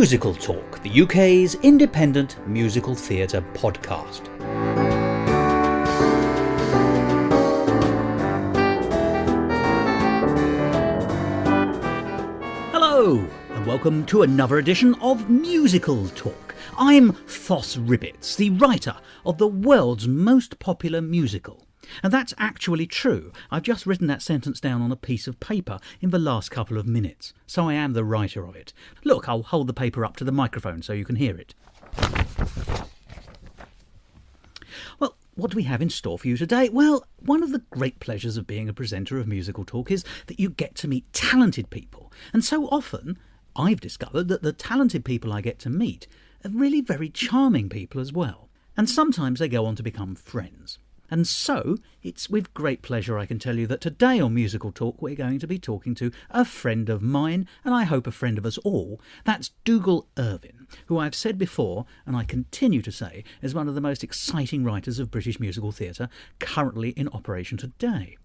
Musical Talk, the UK's independent musical theatre podcast. Hello, and welcome to another edition of Musical Talk. I'm Thos Ribbits, the writer of the world's most popular musical. And that's actually true. I've just written that sentence down on a piece of paper in the last couple of minutes, so I am the writer of it. Look, I'll hold the paper up to the microphone so you can hear it. Well, what do we have in store for you today? Well, one of the great pleasures of being a presenter of Musical Talk is that you get to meet talented people. And so often, I've discovered that the talented people I get to meet are really very charming people as well. And sometimes they go on to become friends. And so, it's with great pleasure I can tell you that today on Musical Talk we're going to be talking to a friend of mine, and I hope a friend of us all. That's Dougal Irvine, who I've said before, and I continue to say, is one of the most exciting writers of British musical theatre currently in operation today.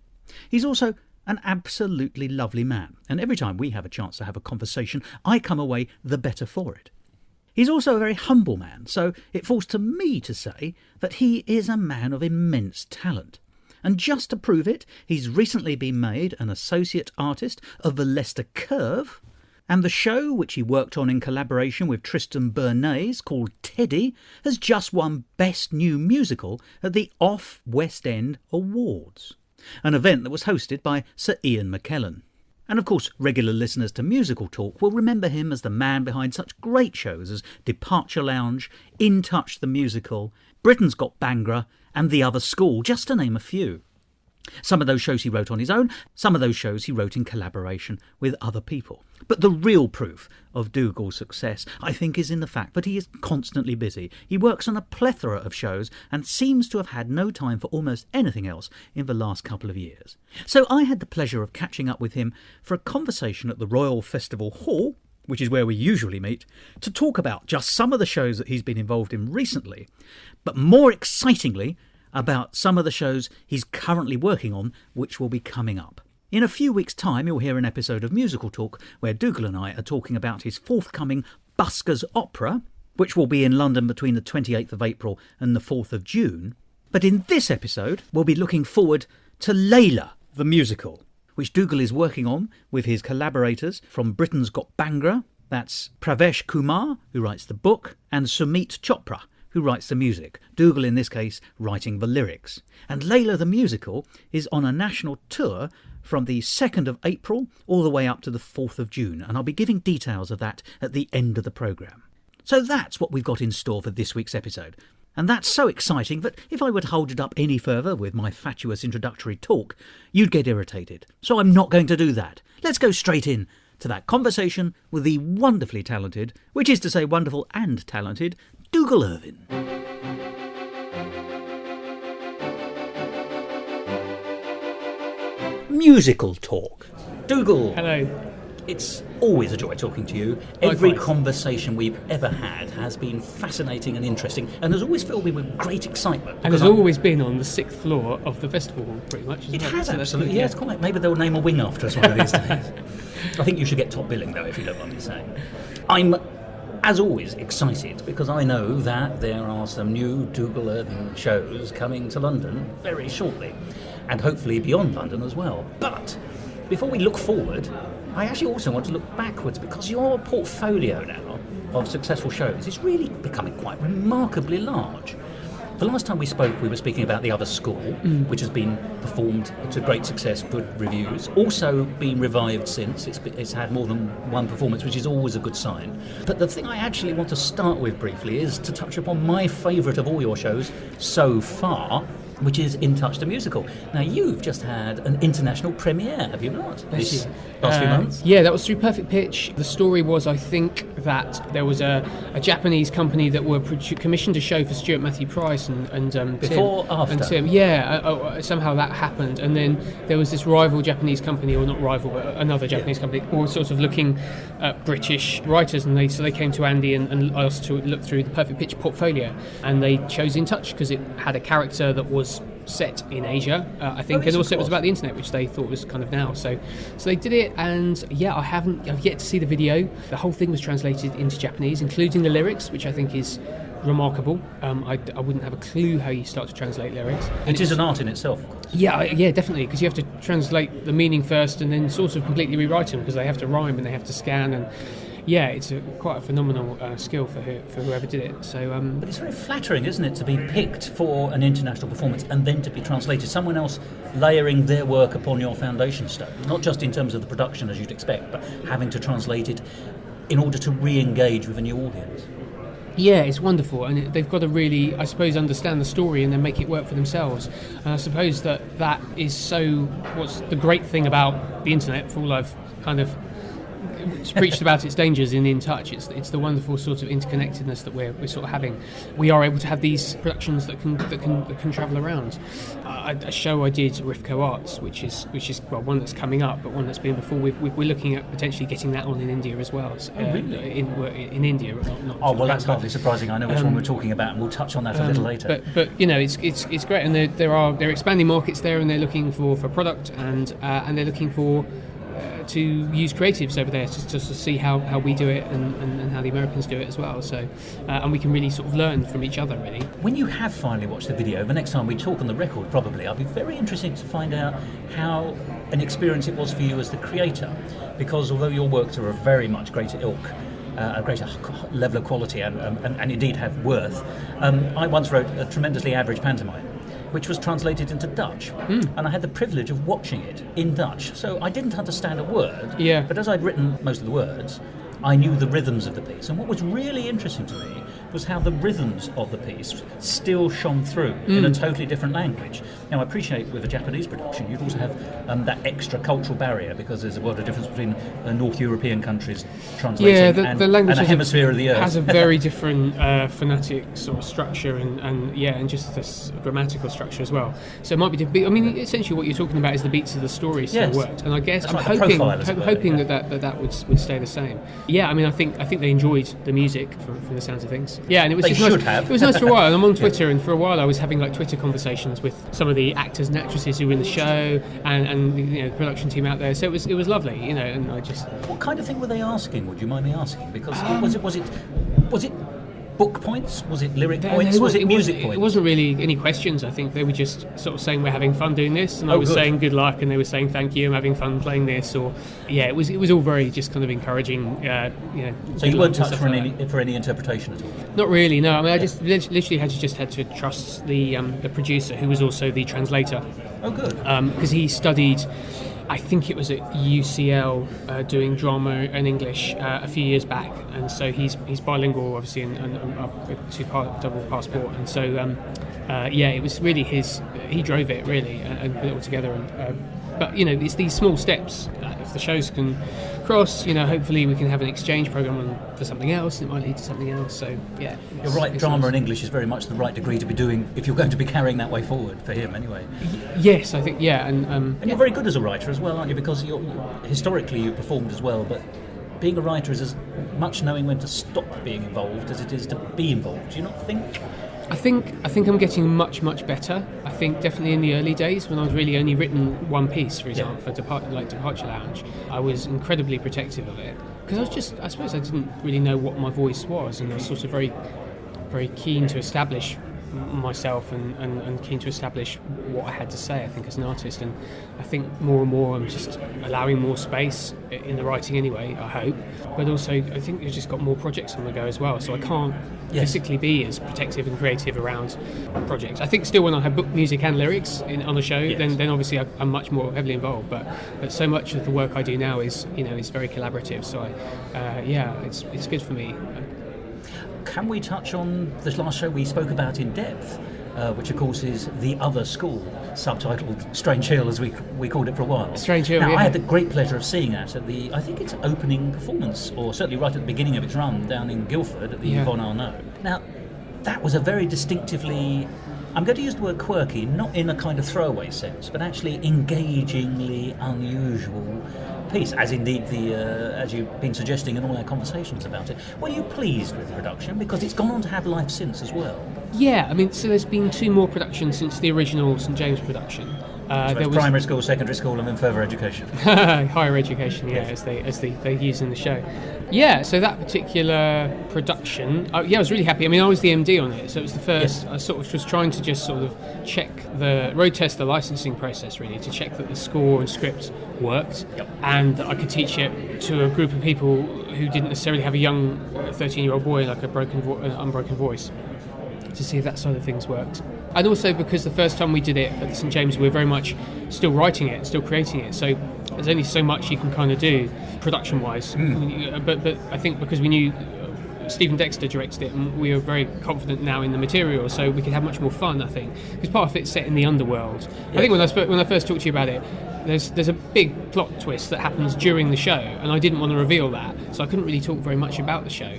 He's also an absolutely lovely man, and every time we have a chance to have a conversation, I come away the better for it. He's also a very humble man, so it falls to me to say that he is a man of immense talent. And just to prove it, he's recently been made an associate artist of the Leicester Curve, and the show, which he worked on in collaboration with Tristan Bernays, called Teddy, has just won Best New Musical at the Off West End Awards, an event that was hosted by Sir Ian McKellen. And of course, regular listeners to Musical Talk will remember him as the man behind such great shows as Departure Lounge, In Touch the Musical, Britain's Got Bangra, and The Other School, just to name a few. Some of those shows he wrote on his own, some of those shows he wrote in collaboration with other people. But the real proof of Dougal's success, I think, is in the fact that he is constantly busy. He works on a plethora of shows and seems to have had no time for almost anything else in the last couple of years. So I had the pleasure of catching up with him for a conversation at the Royal Festival Hall, which is where we usually meet, to talk about just some of the shows that he's been involved in recently, but more excitingly, about some of the shows he's currently working on, which will be coming up. In a few weeks' time, you'll hear an episode of Musical Talk where Dougal and I are talking about his forthcoming Buskers opera, which will be in London between the 28th of April and the 4th of June. But in this episode, we'll be looking forward to Layla, the musical, which Dougal is working on with his collaborators from Britain's Got Bangra. That's Pravesh Kumar, who writes the book, and Sumit Chopra, who writes the music, Dougal in this case writing the lyrics. And Layla the musical is on a national tour from the 2nd of April all the way up to the 4th of June, and I'll be giving details of that at the end of the programme. So that's what we've got in store for this week's episode. And that's so exciting that if I were to hold it up any further with my fatuous introductory talk, you'd get irritated. So I'm not going to do that. Let's go straight in to that conversation with the wonderfully talented, which is to say wonderful and talented, Dougal Irvine. Musical Talk. Dougal. Hello. It's always a joy talking to you. Every conversation we've ever had has been fascinating and interesting and has always filled me with great excitement. And has always been on the 6th floor of the festival hall, pretty much. It has, absolutely. Yeah, it's quite. Maybe they'll name a wing after us one of these days. I think you should get top billing, though, if you don't mind me saying. I'm, as always, excited because I know that there are some new Dougal Irvine shows coming to London very shortly, and hopefully beyond London as well. But before we look forward, I actually also want to look backwards, because your portfolio now of successful shows is really becoming quite remarkably large. The last time we spoke, we were speaking about The Other School, which has been performed to great success, good reviews. Also been revived since. It's had more than one performance, which is always a good sign. But the thing I actually want to start with briefly is to touch upon my favourite of all your shows so far, which is In Touch the Musical. Now, you've just had an international premiere, have you not? This last few months? Yeah, that was through Perfect Pitch. The story was, I think, that there was a Japanese company that were commissioned a show for Stuart Matthew Price and Before, Tim, after? and Tim. Yeah, somehow that happened. And then there was this rival Japanese company, or not rival, but another Japanese company, all sort of looking at British writers. And they came to Andy and asked to look through the Perfect Pitch portfolio. And they chose In Touch because it had a character that was set in Asia, I think, yes, and of also it was course. about the internet, which they thought was kind of now. So they did it, and yeah, I've yet to see the video. The whole thing was translated into Japanese, including the lyrics, which I think is remarkable. I wouldn't have a clue how you start to translate lyrics. And It is an art in itself, of course. yeah, definitely, because you have to translate the meaning first and then sort of completely rewrite them because they have to rhyme and they have to scan, and yeah, it's quite a phenomenal skill for whoever did it. So, But it's very flattering, isn't it, to be picked for an international performance and then to be translated, someone else layering their work upon your foundation stone, not just in terms of the production as you'd expect, but having to translate it in order to re-engage with a new audience. yeah, it's wonderful, and they've got to really, I suppose, understand the story and then make it work for themselves. And I suppose that is so. What's the great thing about the internet? For all I've kind of preached about its dangers in touch, it's the wonderful sort of interconnectedness that we're sort of having. We are able to have these productions that can travel around. A show I did, Rifco Arts, which is well, one that's coming up, but one that's been before. We're looking at potentially getting that on in India as well. So, really? in India, not Oh well, that's hardly surprising. I know which one we're talking about, and we'll touch on that a little later. But you know, it's great, and they're expanding markets there, and they're looking for product, and they're looking for to use creatives over there to see how we do it and how the Americans do it as well. So and we can really sort of learn from each other, really. When you have finally watched the video, the next time we talk on the record, probably, I'll be very interested to find out how an experience it was for you as the creator, because although your works are of very much greater ilk, a greater level of quality and indeed have worth, I once wrote a tremendously average pantomime, which was translated into Dutch, and I had the privilege of watching it in Dutch. So I didn't understand a word, but as I'd written most of the words, I knew the rhythms of the piece. And what was really interesting to me was how the rhythms of the piece still shone through in a totally different language. Now, I appreciate with a Japanese production, you'd also have that extra cultural barrier, because there's a world of difference between North European countries translating and the hemisphere of the earth. Has a very different phonetic sort of structure and just this grammatical structure as well. So it might be different. I mean, essentially what you're talking about is the beats of the story still worked, and I guess That's I'm right, hoping that would stay the same. Yeah, I mean, I think they enjoyed the music from the sounds of things. Yeah, and it was They just should nice. have. It was nice for a while, and I'm on Twitter, and for a while I was having like Twitter conversations with some of the actors and actresses who were in the show, and you know, the production team out there. So it was lovely, you know. And I just. What kind of thing were they asking? Would you mind me asking? Because was it book points? Was it lyric points? Was it music points? It wasn't really any questions. I think they were just sort of saying we're having fun doing this, and I was saying good luck, and they were saying thank you, I'm having fun playing this, or it was all very just kind of encouraging. So you weren't touched for any interpretation at all? Not really, no. I mean, I just literally had to trust the producer, who was also the translator. Oh, good. Because he studied. I think it was at UCL doing drama and English a few years back, and so he's bilingual, obviously, and double passport, and so it was really he drove it really and put it all together. But you know, it's these small steps. If the shows can cross, you know, hopefully we can have an exchange program for something else. It might lead to something else. So yeah, you're right. Drama and English is very much the right degree to be doing if you're going to be carrying that way forward for him, anyway. Yes, I think and you're very good as a writer as well, aren't you? Because historically you performed as well, but being a writer is as much knowing when to stop being involved as it is to be involved. Do you not think? I think I'm getting much better. I think definitely in the early days when I'd really only written one piece, for example, for Departure Lounge, I was incredibly protective of it because I suppose I didn't really know what my voice was, and I was sort of very, very keen to establish myself and keen to establish what I had to say, I think, as an artist. And I think more and more I'm just allowing more space in the writing anyway, I hope, but also I think I've just got more projects on the go as well, so I can't physically be as protective and creative around projects. I think still when I have book music and lyrics on a show, then obviously I'm much more heavily involved, but so much of the work I do now is very collaborative, so it's good for me. Can we touch on this last show we spoke about in depth, which of course is The Other School, subtitled Strange Hill, as we called it for a while. Strange Hill, Now, I had the great pleasure of seeing that at I think it's opening performance, or certainly right at the beginning of its run down in Guildford at the Yvonne Arnaud. Now, that was a very distinctively I'm going to use the word quirky, not in a kind of throwaway sense, but actually engagingly unusual piece, as indeed as you've been suggesting in all our conversations about it. Were you pleased with the production? Because it's gone on to have life since as well. Yeah, I mean, so there's been 2 more productions since the original St James production. There was primary school, secondary school, and then further education. Higher education, yeah, as they use in the show. Yeah, so that particular production, I was really happy. I mean, I was the MD on it, so it was the first. Yes. I sort of was trying to just sort of check road test the licensing process, really, to check that the score and script worked, and that I could teach it to a group of people who didn't necessarily have a young 13-year-old boy like an unbroken voice, to see if that side of things worked. And also because the first time we did it at St James, we were very much still writing it, still creating it. So there's only so much you can kind of do production-wise. But I think because we knew Stephen Dexter directed it, and we were very confident now in the material, so we could have much more fun, I think. Because part of it's set in the underworld. Yes. I think when I first talked to you about it, there's a big plot twist that happens during the show, and I didn't want to reveal that, so I couldn't really talk very much about the show.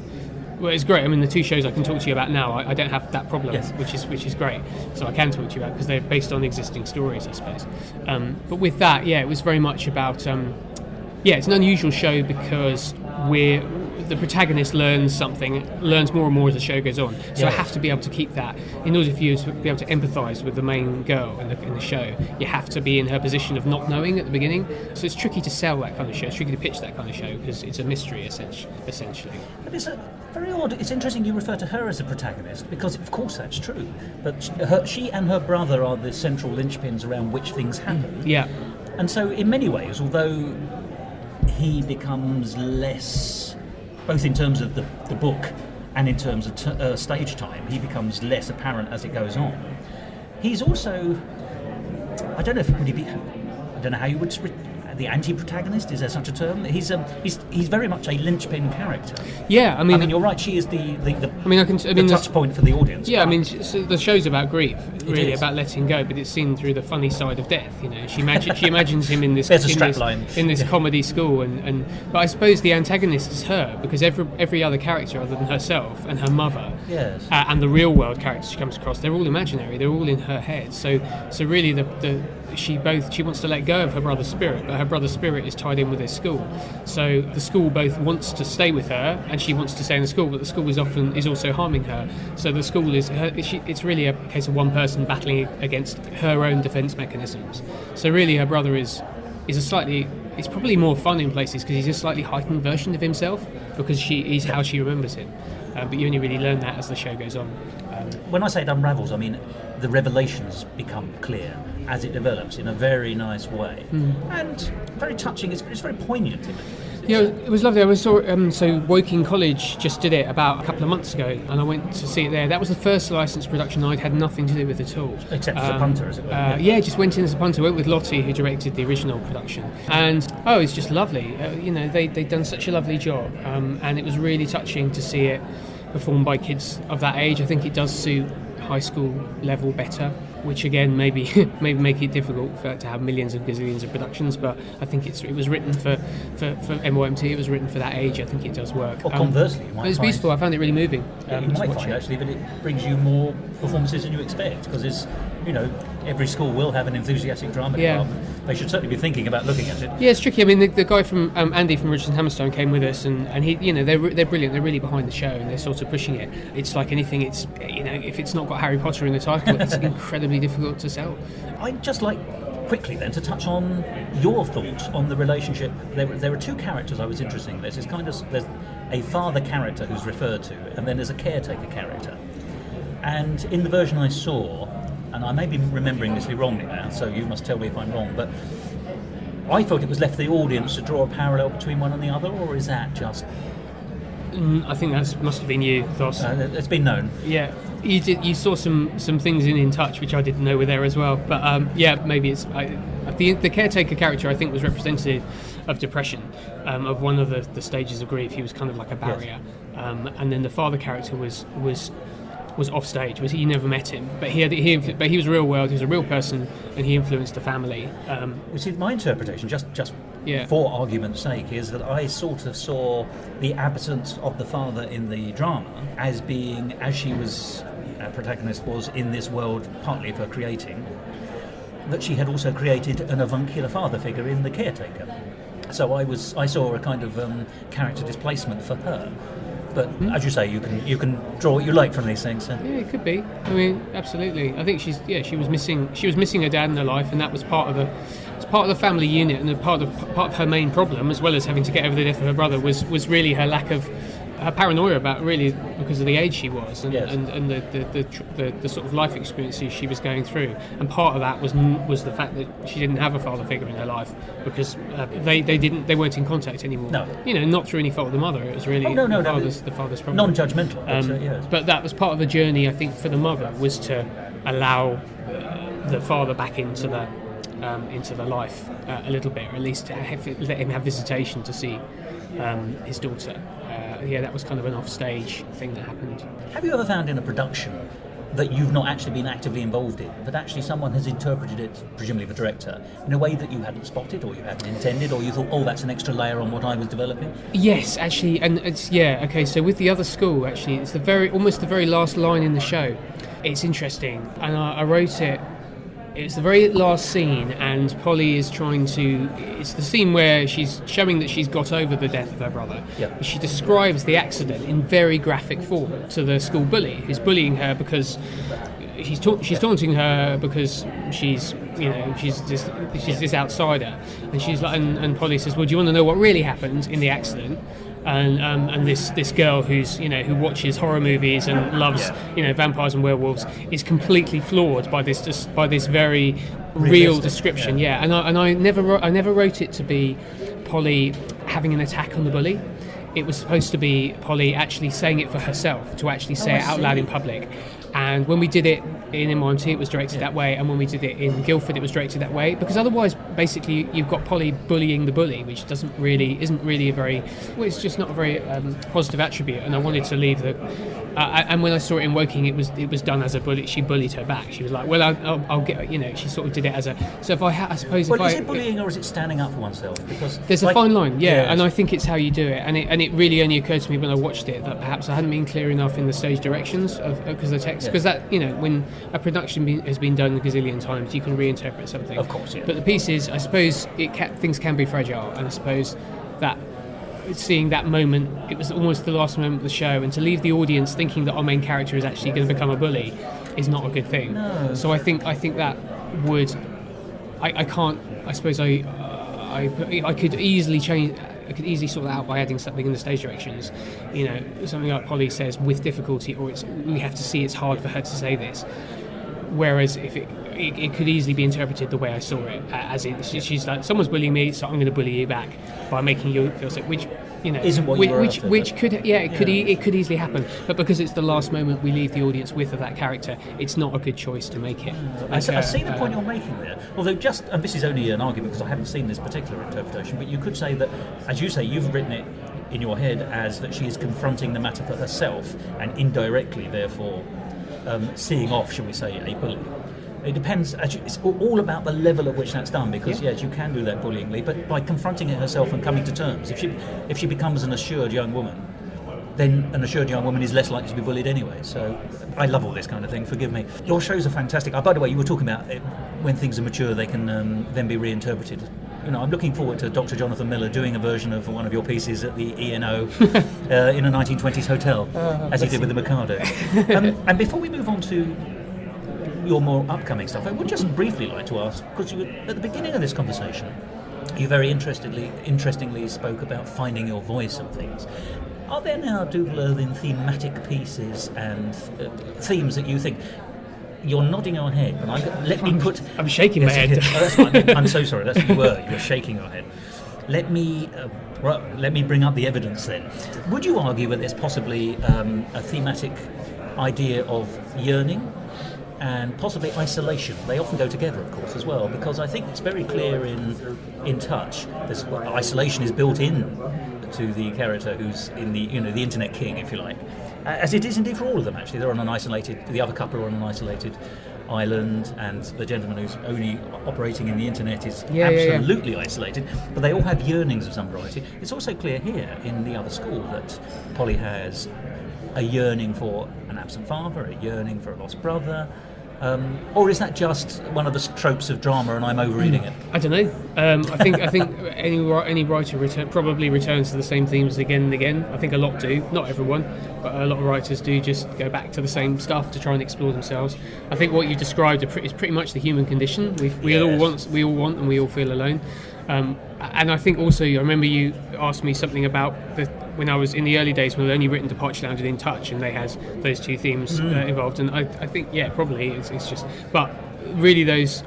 Well, it's great. I mean, the 2 shows I can talk to you about now, I don't have that problem, yes. which is great. So I can talk to you about because they're based on existing stories, I suppose. But with that, it was very much about. It's an unusual show because the protagonist learns more and more as the show goes on. So I have to be able to keep that. In order for you to be able to empathise with the main girl in the show, you have to be in her position of not knowing at the beginning. So it's tricky to sell that kind of show. It's tricky to pitch that kind of show because it's a mystery, essentially. But it's very odd. It's interesting you refer to her as a protagonist because, of course, that's true. But she and her brother are the central linchpins around which things happen. Yeah. And so, in many ways, although he becomes less, both in terms of the book and in terms of stage time, he becomes less apparent as it goes on. He's also, I don't know how you would, the anti-protagonist, is there such a term? He's very much a linchpin character. Yeah, I mean you're right. She is the touch point for the audience. Yeah, I mean, so the show's about grief, really about letting go, but it's seen through the funny side of death. You know, she imagines him in this comedy school, but I suppose the antagonist is her because every other character other than herself and her mother, and the real world characters she comes across, they're all imaginary. They're all in her head. So really she wants to let go of her brother's spirit, but her brother's spirit is tied in with his school. So the school both wants to stay with her, and she wants to stay in the school, but the school is also harming her. So the school it's really a case of one person battling against her own defence mechanisms. So really, her brother is it's probably more fun in places because he's a slightly heightened version of himself because he's how she remembers him. But you only really learn that as the show goes on. When I say it unravels, I mean the revelations become clear as it develops in a very nice way and very touching. It's very poignant in it. Yeah, it was lovely. I saw Woking College just did it about a couple of months ago, and I went to see it there. That was the first licensed production I'd had nothing to do with at all. Except as a punter, as it were. Just went in as a punter. Went with Lottie, who directed the original production, and it's just lovely. They'd done such a lovely job, and it was really touching to see it performed by kids of that age. I think it does suit high school level better, which again maybe make it difficult to have millions and gazillions of productions, but I think it was written for MOMT, it was written for that age. I think it does work. Or conversely, you might it's beautiful. I found it really moving. You might find actually that it brings you more performances than you expect, because it's, every school will have an enthusiastic drama department. They should certainly be thinking about looking at it. Yeah, it's tricky. I mean, the guy from Andy from Richardson Hammerstone came with us, and he, they're brilliant. They're really behind the show, and they're sort of pushing it. It's like anything. It's if it's not got Harry Potter in the title, it's incredibly difficult to sell. I'd just like quickly then to touch on your thoughts on the relationship. There are 2 characters I was interested in. There's a father character who's referred to, and then there's a caretaker character. And in the version I saw, and I may be remembering this wrongly now, so you must tell me if I'm wrong, but I thought it was left to the audience to draw a parallel between one and the other, or is that just... I think that must have been you, Thos. It's been known. Yeah, you saw some things in Touch which I didn't know were there as well, but maybe it's... The caretaker character, I think, was representative of depression, of one of the stages of grief. He was kind of like a barrier. Yes. And then the father character was off stage. He never met him, but he was real world. He was a real person, and he influenced the family. See, my interpretation, just for argument's sake, is that I sort of saw the absence of the father in the drama as being, as she was our protagonist was in this world, partly of her creating, that she had also created an avuncular father figure in the caretaker. So I saw a kind of character displacement for her. But as you say, you can draw what you like from these things. So. Yeah, it could be. I mean, absolutely. I think she was missing her dad in her life, and that was part of the family unit, and part of her main problem, as well as having to get over the death of her brother, was really her lack of her paranoia about, really, because of the age she was and, yes. and the sort of life experiences she was going through. And part of that was the fact that she didn't have a father figure in her life, because they weren't in contact anymore. No. Not through any fault of the mother. It was really the father's problem. Non-judgmental. Yes. But that was part of the journey, I think, for the mother, was to allow the father back into the life a little bit, or at least to let him have visitation to see his daughter. That was kind of an off-stage thing that happened. Have you ever found in a production that you've not actually been actively involved in, but actually someone has interpreted it, presumably the director, in a way that you hadn't spotted or you hadn't intended, or you thought, oh, that's an extra layer on what I was developing? Yes, actually, and it's okay. So with the other school, actually, it's almost the very last line in the show. It's interesting, and I wrote it. It's the very last scene, and Polly is trying to... It's the scene where she's showing that she's got over the death of her brother. Yeah. She describes the accident in very graphic form to the school bully, who's bullying her because she's taunting her because she's this outsider, and she's like, and Polly says, "Well, do you want to know what really happened in the accident?" And this girl who watches horror movies and loves vampires and werewolves is completely floored by this very real description. Yeah, and I never wrote it to be Polly having an attack on the bully. It was supposed to be Polly actually saying it for herself, to actually say it out loud in public. And when we did it in MIMT, it was directed that way, and when we did it in Guildford, it was directed that way, because otherwise, basically, you've got Polly bullying the bully, which isn't really a very, well, it's just not a very positive attribute. And I wanted to leave the. And when I saw it in Woking, it was done as a bully. She bullied her back. She was like, "Well, I'll get." She sort of did it as a. So if I suppose. Well, is it bullying or is it standing up for oneself? Because there's a fine line, and I think it's how you do it. And it really only occurred to me when I watched it that perhaps I hadn't been clear enough in the stage directions because the text. Because that, when a production has been done a gazillion times, you can reinterpret something. Of course, yeah. But the piece is, I suppose, things can be fragile, and I suppose that seeing that moment, it was almost the last moment of the show, and to leave the audience thinking that our main character is actually going to become a bully is not a good thing. No. So I think that would, I can't. I suppose I could easily change. I could easily sort that out by adding something in the stage directions. Something like Polly says with difficulty, or we have to see it's hard for her to say this. Whereas if it could easily be interpreted the way I saw it, as in she's like, someone's bullying me, so I'm going to bully you back by making you feel sick, which isn't what you were after, which could it could easily happen, but because it's the last moment we leave the audience with of that character, it's not a good choice to make it. I see the point you're making there. Although and this is only an argument because I haven't seen this particular interpretation, but you could say that, as you say, you've written it in your head as that she is confronting the matter for herself and indirectly, therefore, seeing off, shall we say, a bully. It depends. It's all about the level at which that's done, because yes, you can do that bullyingly, but by confronting it herself and coming to terms. If she becomes an assured young woman, then an assured young woman is less likely to be bullied anyway. So I love all this kind of thing. Forgive me. Your shows are fantastic. By the way, you were talking about when things are mature, they can then be reinterpreted. I'm looking forward to Dr. Jonathan Miller doing a version of one of your pieces at the ENO in a 1920s hotel, as he did with the Mikado. And before we move on to your more upcoming stuff, I would just briefly like to ask, because at the beginning of this conversation, you very interestingly spoke about finding your voice and things. Are there now Douglas thematic pieces and themes that you think? You're nodding your head, but I'm shaking my head. Oh, that's fine. I'm so sorry. You were shaking your head. Let me bring up the evidence then. Would you argue that there's possibly a thematic idea of yearning and possibly isolation? They often go together, of course, as well, because I think it's very clear in Touch. Isolation is built in to the character who's in the internet king, if you like. As it is indeed for all of them, actually. They're on the other couple are on an isolated island, and the gentleman who's only operating in the internet is absolutely isolated, but they all have yearnings of some variety. It's also clear here in the other school that Polly has a yearning for an absent father, a yearning for a lost brother? Or is that just one of the tropes of drama and I'm overreading it? I don't know. I think any writer probably returns to the same themes again and again. I think a lot do, not everyone, but a lot of writers do just go back to the same stuff to try and explore themselves. I think what you described is pretty much the human condition. We all want and we all feel alone. And I think also, I remember you asked me something about when I was in the early days when I'd only written Departure Lounge and In Touch, and they had those two themes involved. And I think, yeah, probably it's just, but really it's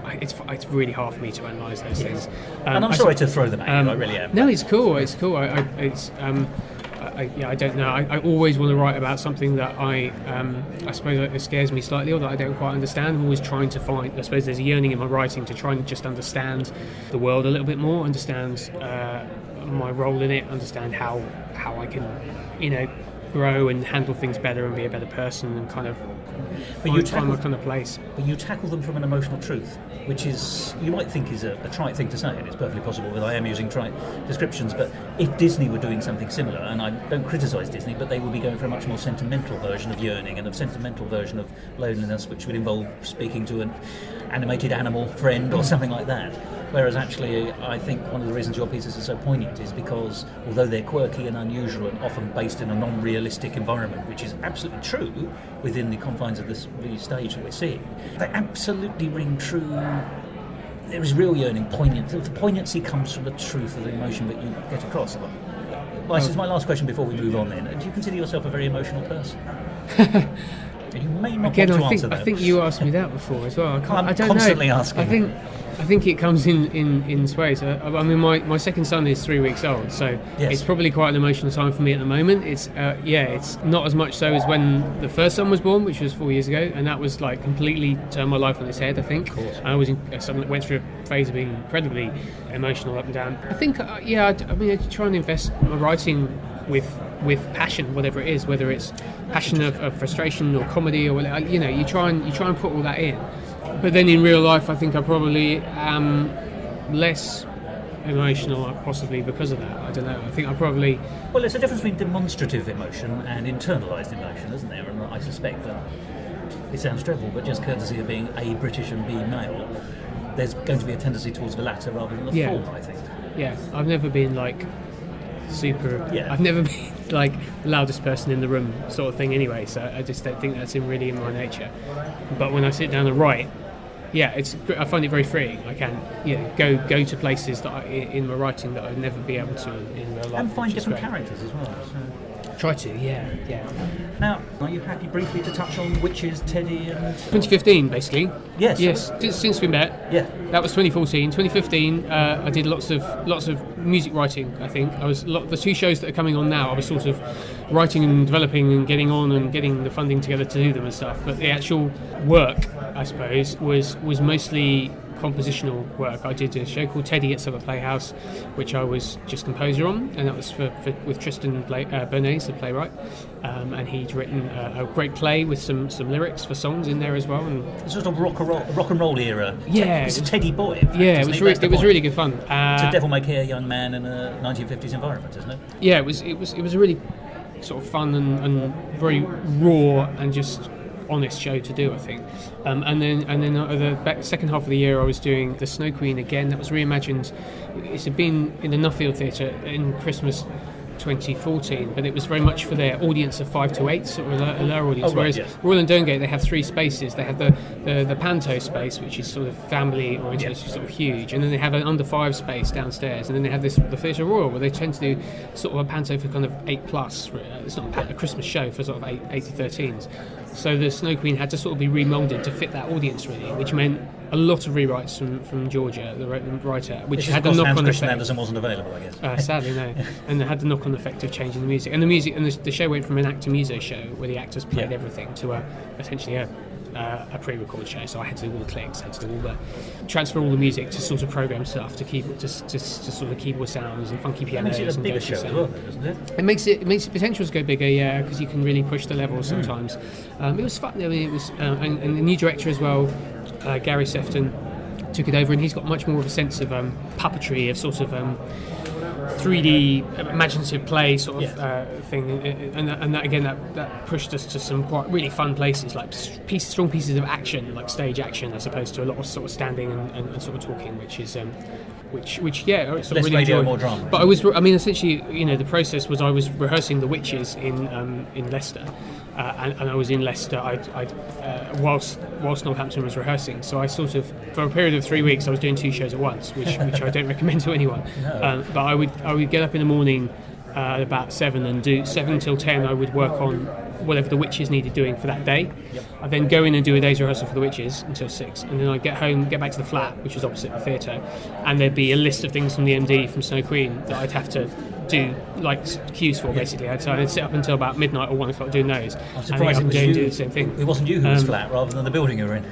really hard for me to analyse those things. And I'm sorry to throw them at you, I really am. No, it's cool. I don't know. I always want to write about something that I suppose it scares me slightly, or that I don't quite understand. I'm always trying to find. I suppose there's a yearning in my writing to try and just understand the world a little bit more, understand my role in it, understand how I can, grow and handle things better and be a better person and kind of find my kind of place. But you tackle them from an emotional truth, which is, you might think is a trite thing to say, and it's perfectly possible that I am using trite descriptions, but if Disney were doing something similar, and I don't criticise Disney, but they would be going for a much more sentimental version of yearning and a sentimental version of loneliness, which would involve speaking to an animated animal friend or something like that. Whereas actually, I think one of the reasons your pieces are so poignant is because, although they're quirky and unusual and often based in a non-realistic environment, which is absolutely true within the confines of this stage that we're seeing, they absolutely ring true. There is real yearning, poignant. The poignancy comes from the truth of the emotion that you get across. Well, this is my last question before we move on then. Do you consider yourself a very emotional person? You may not want to answer that. I think you asked me that before as well. I'm I don't constantly know. asking. I think it comes in ways. I mean, my second son is 3 weeks old, so yes. It's probably quite an emotional time for me at the moment. It's it's not as much so as when the first son was born, which was 4 years ago, and that was like completely turned my life on its head. I think I went through a phase of being incredibly emotional up and down. I think I try and invest my writing with passion, whatever it is, whether it's passion of frustration or comedy or whatever, you try and put all that in. But then in real life, I think I probably am less emotional, possibly because of that. I don't know. I think I probably... Well, there's a difference between demonstrative emotion and internalised emotion, isn't there? And I suspect that it sounds dreadful, but just courtesy of being A, British and B, male, there's going to be a tendency towards the latter rather than the former, I think. Yeah, I've never been like super... Yeah. I've never been like the loudest person in the room sort of thing anyway, so I just don't think that's really in my nature. But when I sit down and write, I find it very freeing. I can go to places that in my writing that I'd never be able to in real life. And find different characters as well. So. Try to, yeah. Now, are you happy briefly to touch on Witches, Teddy and... 2015, basically. Yes. Since we met. Yeah. That was 2014. 2015, I did lots of music writing, I think. The two shows that are coming on now, I was sort of writing and developing and getting on and getting the funding together to do them and stuff. But the actual work, I suppose, was mostly compositional work. I did a show called Teddy at Summer Playhouse, which I was just composer on, and that was with Tristan Bernays, the playwright, and he'd written a great play with some lyrics for songs in there as well. And it's sort of rock and roll era. Yeah, it's a Teddy boy. Yeah, it was really good fun. It's a devil-may-care young man in a 1950s environment, isn't it? Yeah, it was a really sort of fun and very raw and just honest show to do, I think. And then the second half of the year I was doing The Snow Queen again. That was reimagined. It had been in the Nuffield Theatre in Christmas 2014, but it was very much for their audience of 5 to 8, sort of a lower audience. Whereas Royal and Durngate, they have 3 spaces. They have the Panto space, which is sort of family oriented, sort of huge, and then they have an under 5 space downstairs, and then they have the Theatre Royal, where they tend to do sort of a Panto for kind of 8+. It's not a Christmas show for sort of 8 to 13s. So the Snow Queen had to sort of be remoulded to fit that audience, really, which meant a lot of rewrites from Georgia, the writer, which had the knock-on effect. Anderson wasn't available, I guess. Sadly, no. And it had the knock-on effect of changing the music. And the show went from an actor-muso show where the actors played everything to essentially a pre-recorded show. So I had to do all the clicks, had to do transfer all the music to sort of program stuff, to sort of keyboard sounds and funky pianos. It makes it a bigger show as well, doesn't it? It makes the potentials go bigger, yeah, because you can really push the levels sometimes. It was fun. I mean, it was, and the new director as well, Gary Sefton, took it over, and he's got much more of a sense of puppetry, of sort of 3D imaginative play sort of thing, and that again that pushed us to some quite really fun places, like strong pieces of action, like stage action, as opposed to a lot of sort of standing and sort of talking, which is which yeah, it's less really radio, enjoyed. more drama. But essentially, the process was I was rehearsing The Witches in Leicester, and I was in Leicester whilst Northampton was rehearsing. So I sort of, for a period of 3 weeks, I was doing 2 shows at once, which I don't recommend to anyone. No. But I would get up in the morning at about 7 and do 7 till 10. I would work on whatever The Witches needed doing for that day. Yep. I'd then go in and do a day's rehearsal for The Witches until 6, and then I'd get home, get back to the flat, which was opposite the theatre, and there'd be a list of things from the MD from Snow Queen that I'd have to do like cues for, basically. So I'd sit up until about midnight or 1 o'clock doing those. I'm surprised and then do the same thing. It wasn't you who was flat, rather than the building you were in.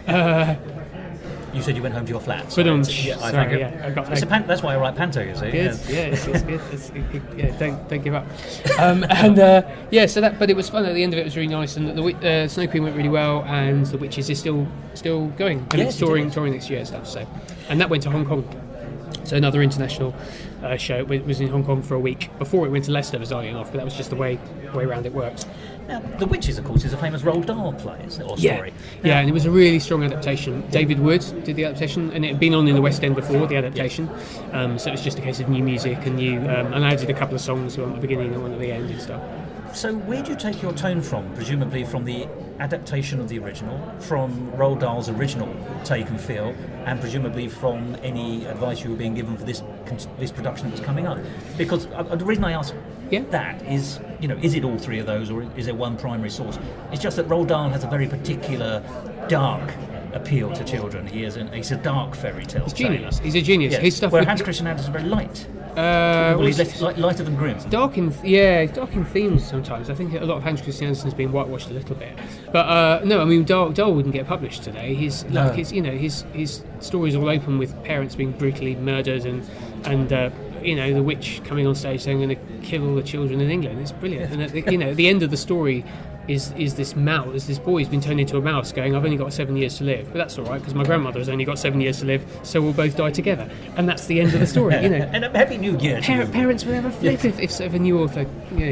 You said you went home to your flat. But I got that's why I write panto, you see. Good. It's good. Don't give up. But it was fun. At the end of it, it was really nice, and the Snow Queen went really well, and The Witches is still going. And it's touring next year and stuff. So, and that went to Hong Kong. So another international show. It was in Hong Kong for a week before it went to Leicester, bizarrely enough. But that was just the way around it worked. Now, The Witches, of course, is a famous Roald Dahl play, isn't it, or story? Yeah, and it was a really strong adaptation. David Wood did the adaptation, and it had been on in the West End before the adaptation. So it was just a case of new music and and I did a couple of songs, one at the beginning and one at the end and stuff. So where do you take your tone from? Presumably from the adaptation of the original, from Roald Dahl's original take and feel, and presumably from any advice you were being given for this production that was coming up. Because the reason I ask that is, is it all three of those, or is there one primary source? It's just that Roald Dahl has a very particular dark appeal to children. He's a dark fairy tale. He's a genius. Yes. His stuff. Where Hans Christian Andersen is very light. He's lighter than Grimm. Dark in themes sometimes. I think a lot of Hans Christian Andersen has been whitewashed a little bit. But no, I mean Dahl wouldn't get published today. His stories all open with parents being brutally murdered and the witch coming on stage saying, "I'm going to kill all the children in England." It's brilliant. And at the end of the story is this mouse, this boy who's been turned into a mouse going, "I've only got 7 years to live," but that's all right because my grandmother has only got 7 years to live, so we'll both die together, and that's the end of the story. And a happy new year. Parents would have a flip if a new author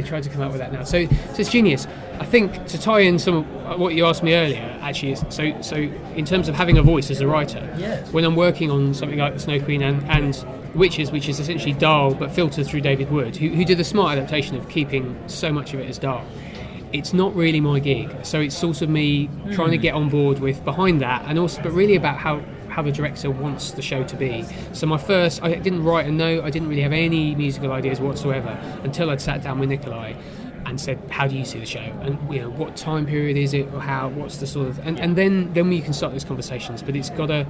tried to come up with that now. So it's genius. I think to tie in some of what you asked me earlier, actually, so in terms of having a voice as a writer, when I'm working on something like The Snow Queen and Witches, which is essentially Dahl but filtered through David Wood, who did a smart adaptation of keeping so much of it as Dahl. It's not really my gig, so it's sort of me trying to get on board with behind that, and also, but really about how the director wants the show to be. So I didn't write a note, I didn't really have any musical ideas whatsoever until I'd sat down with Nikolai and said, "How do you see the show? And what time period is it, or what's the sort of..." And then we can start those conversations. But it's got to...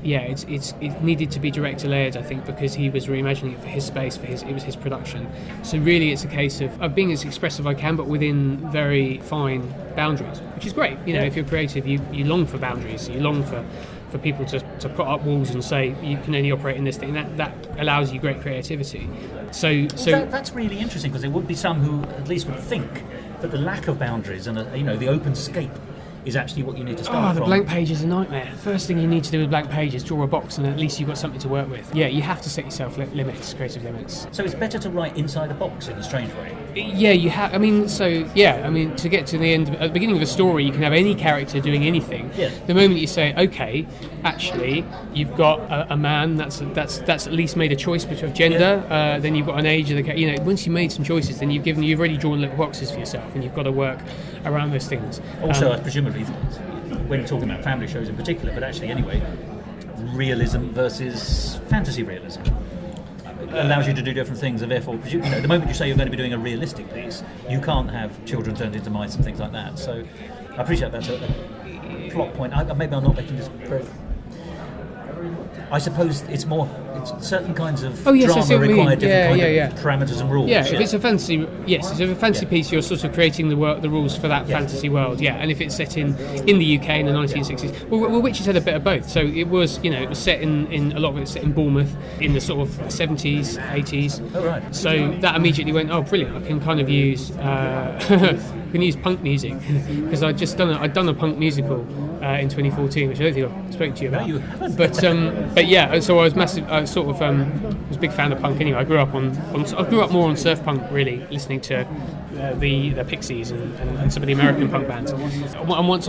it needed to be director-led, I think, because he was reimagining it for his space, it was his production. So really it's a case of being as expressive as I can, but within very fine boundaries, which is great. If you're creative, you long for boundaries, you long for people to put up walls and say you can only operate in this thing. That allows you great creativity. So that's really interesting, because there would be some who at least would think that the lack of boundaries and the open scape is actually what you need to start from. The blank page is a nightmare. First thing you need to do with blank page is draw a box, and at least you've got something to work with. Yeah, you have to set yourself limits, creative limits. So it's better to write inside a box in a strange way. Yeah, you have. To get to the end, at the beginning of a story, you can have any character doing anything. Yeah. The moment you say, "Okay, actually, you've got a man that's at least made a choice between gender. Then you've got an age of the once you've made some choices, then you've already drawn little boxes for yourself, and you've got to work around those things. Also, presumably, when talking about family shows in particular, but actually anyway, realism versus fantasy realism allows you to do different things, and therefore, the moment you say you're going to be doing a realistic piece, you can't have children turned into mice and things like that. So I appreciate that's a plot point. Maybe I'm not making this very... I suppose it's certain kinds of drama require different kinds of parameters and rules. If it's a fantasy, piece, you're sort of creating the rules for that fantasy world. Yeah, and if it's set in the UK in the 1960s, well, Witches had a bit of both. So it was set in a lot of it set in Bournemouth in the sort of 70s, 80s. Oh right. So that immediately went, oh brilliant! I can kind of use punk music because I'd done a punk musical in 2014, which I don't think I've spoken to you about. No, you haven't. But yeah, so I was massive. I sort of was a big fan of punk anyway. I grew up more on surf punk, really, listening to the Pixies and some of the American punk bands. And once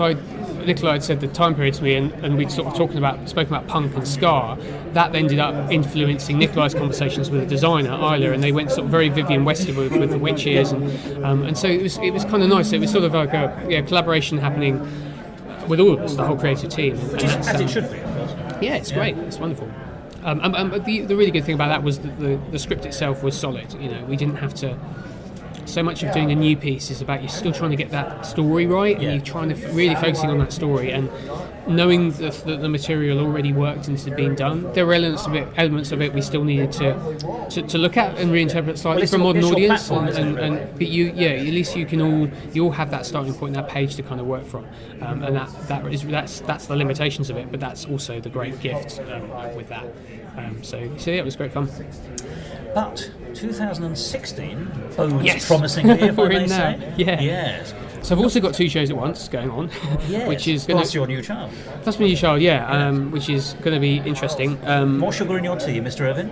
Nicola had said the time period to me, and we'd sort of spoken about punk and ska. That ended up influencing Nicolai's conversations with the designer Isla, and they went sort of very Vivienne Western with the Witches, and so it was kind of nice. It was sort of like a collaboration happening with all of us, the whole creative team. As it should be. Yeah, it's great. It's wonderful. But the really good thing about that was that the script itself was solid. You know, we didn't have to. So much of doing a new piece is about you still trying to get that story right, and you're trying to really focusing on that story and knowing that the material already worked and had been done. There were elements of it we still needed to look at and reinterpret slightly for a modern audience. But at least you all have that starting point, that page to kind of work from, and that's the limitations of it. But that's also the great gift with that. So yeah, it was great fun. But 2016 bodes promisingly, if I may say. Yeah. Yes. So I've also got 2 shows at once going on, which is plus your new child. Plus my new child, which is going to be interesting. More sugar in your tea, Mr. Irvin.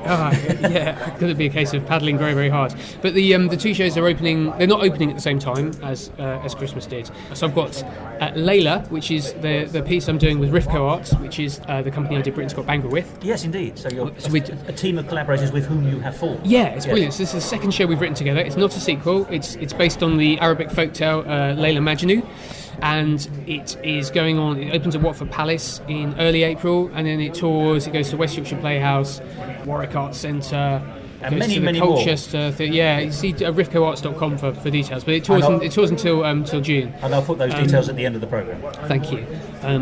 Going to be a case of paddling very, very hard. But the 2 shows are opening. They're not opening at the same time as Christmas did. So I've got Layla, which is the piece I'm doing with Rifco Arts, which is the company I did Britain's Got Banger with. Yes, indeed. So you're a team of collaborators with whom you have formed. Yeah, it's brilliant. So this is the second show we've written together. It's not a sequel. It's based on the Arabic folktale Layla Majnun, and it is going on. It opens at Watford Palace in early April, and then it tours. It goes to West Yorkshire Playhouse, Warwick Arts Centre, and goes to the Colchester. You see rifcoarts.com for details. But it tours until June. And I'll put those details at the end of the programme. Thank you.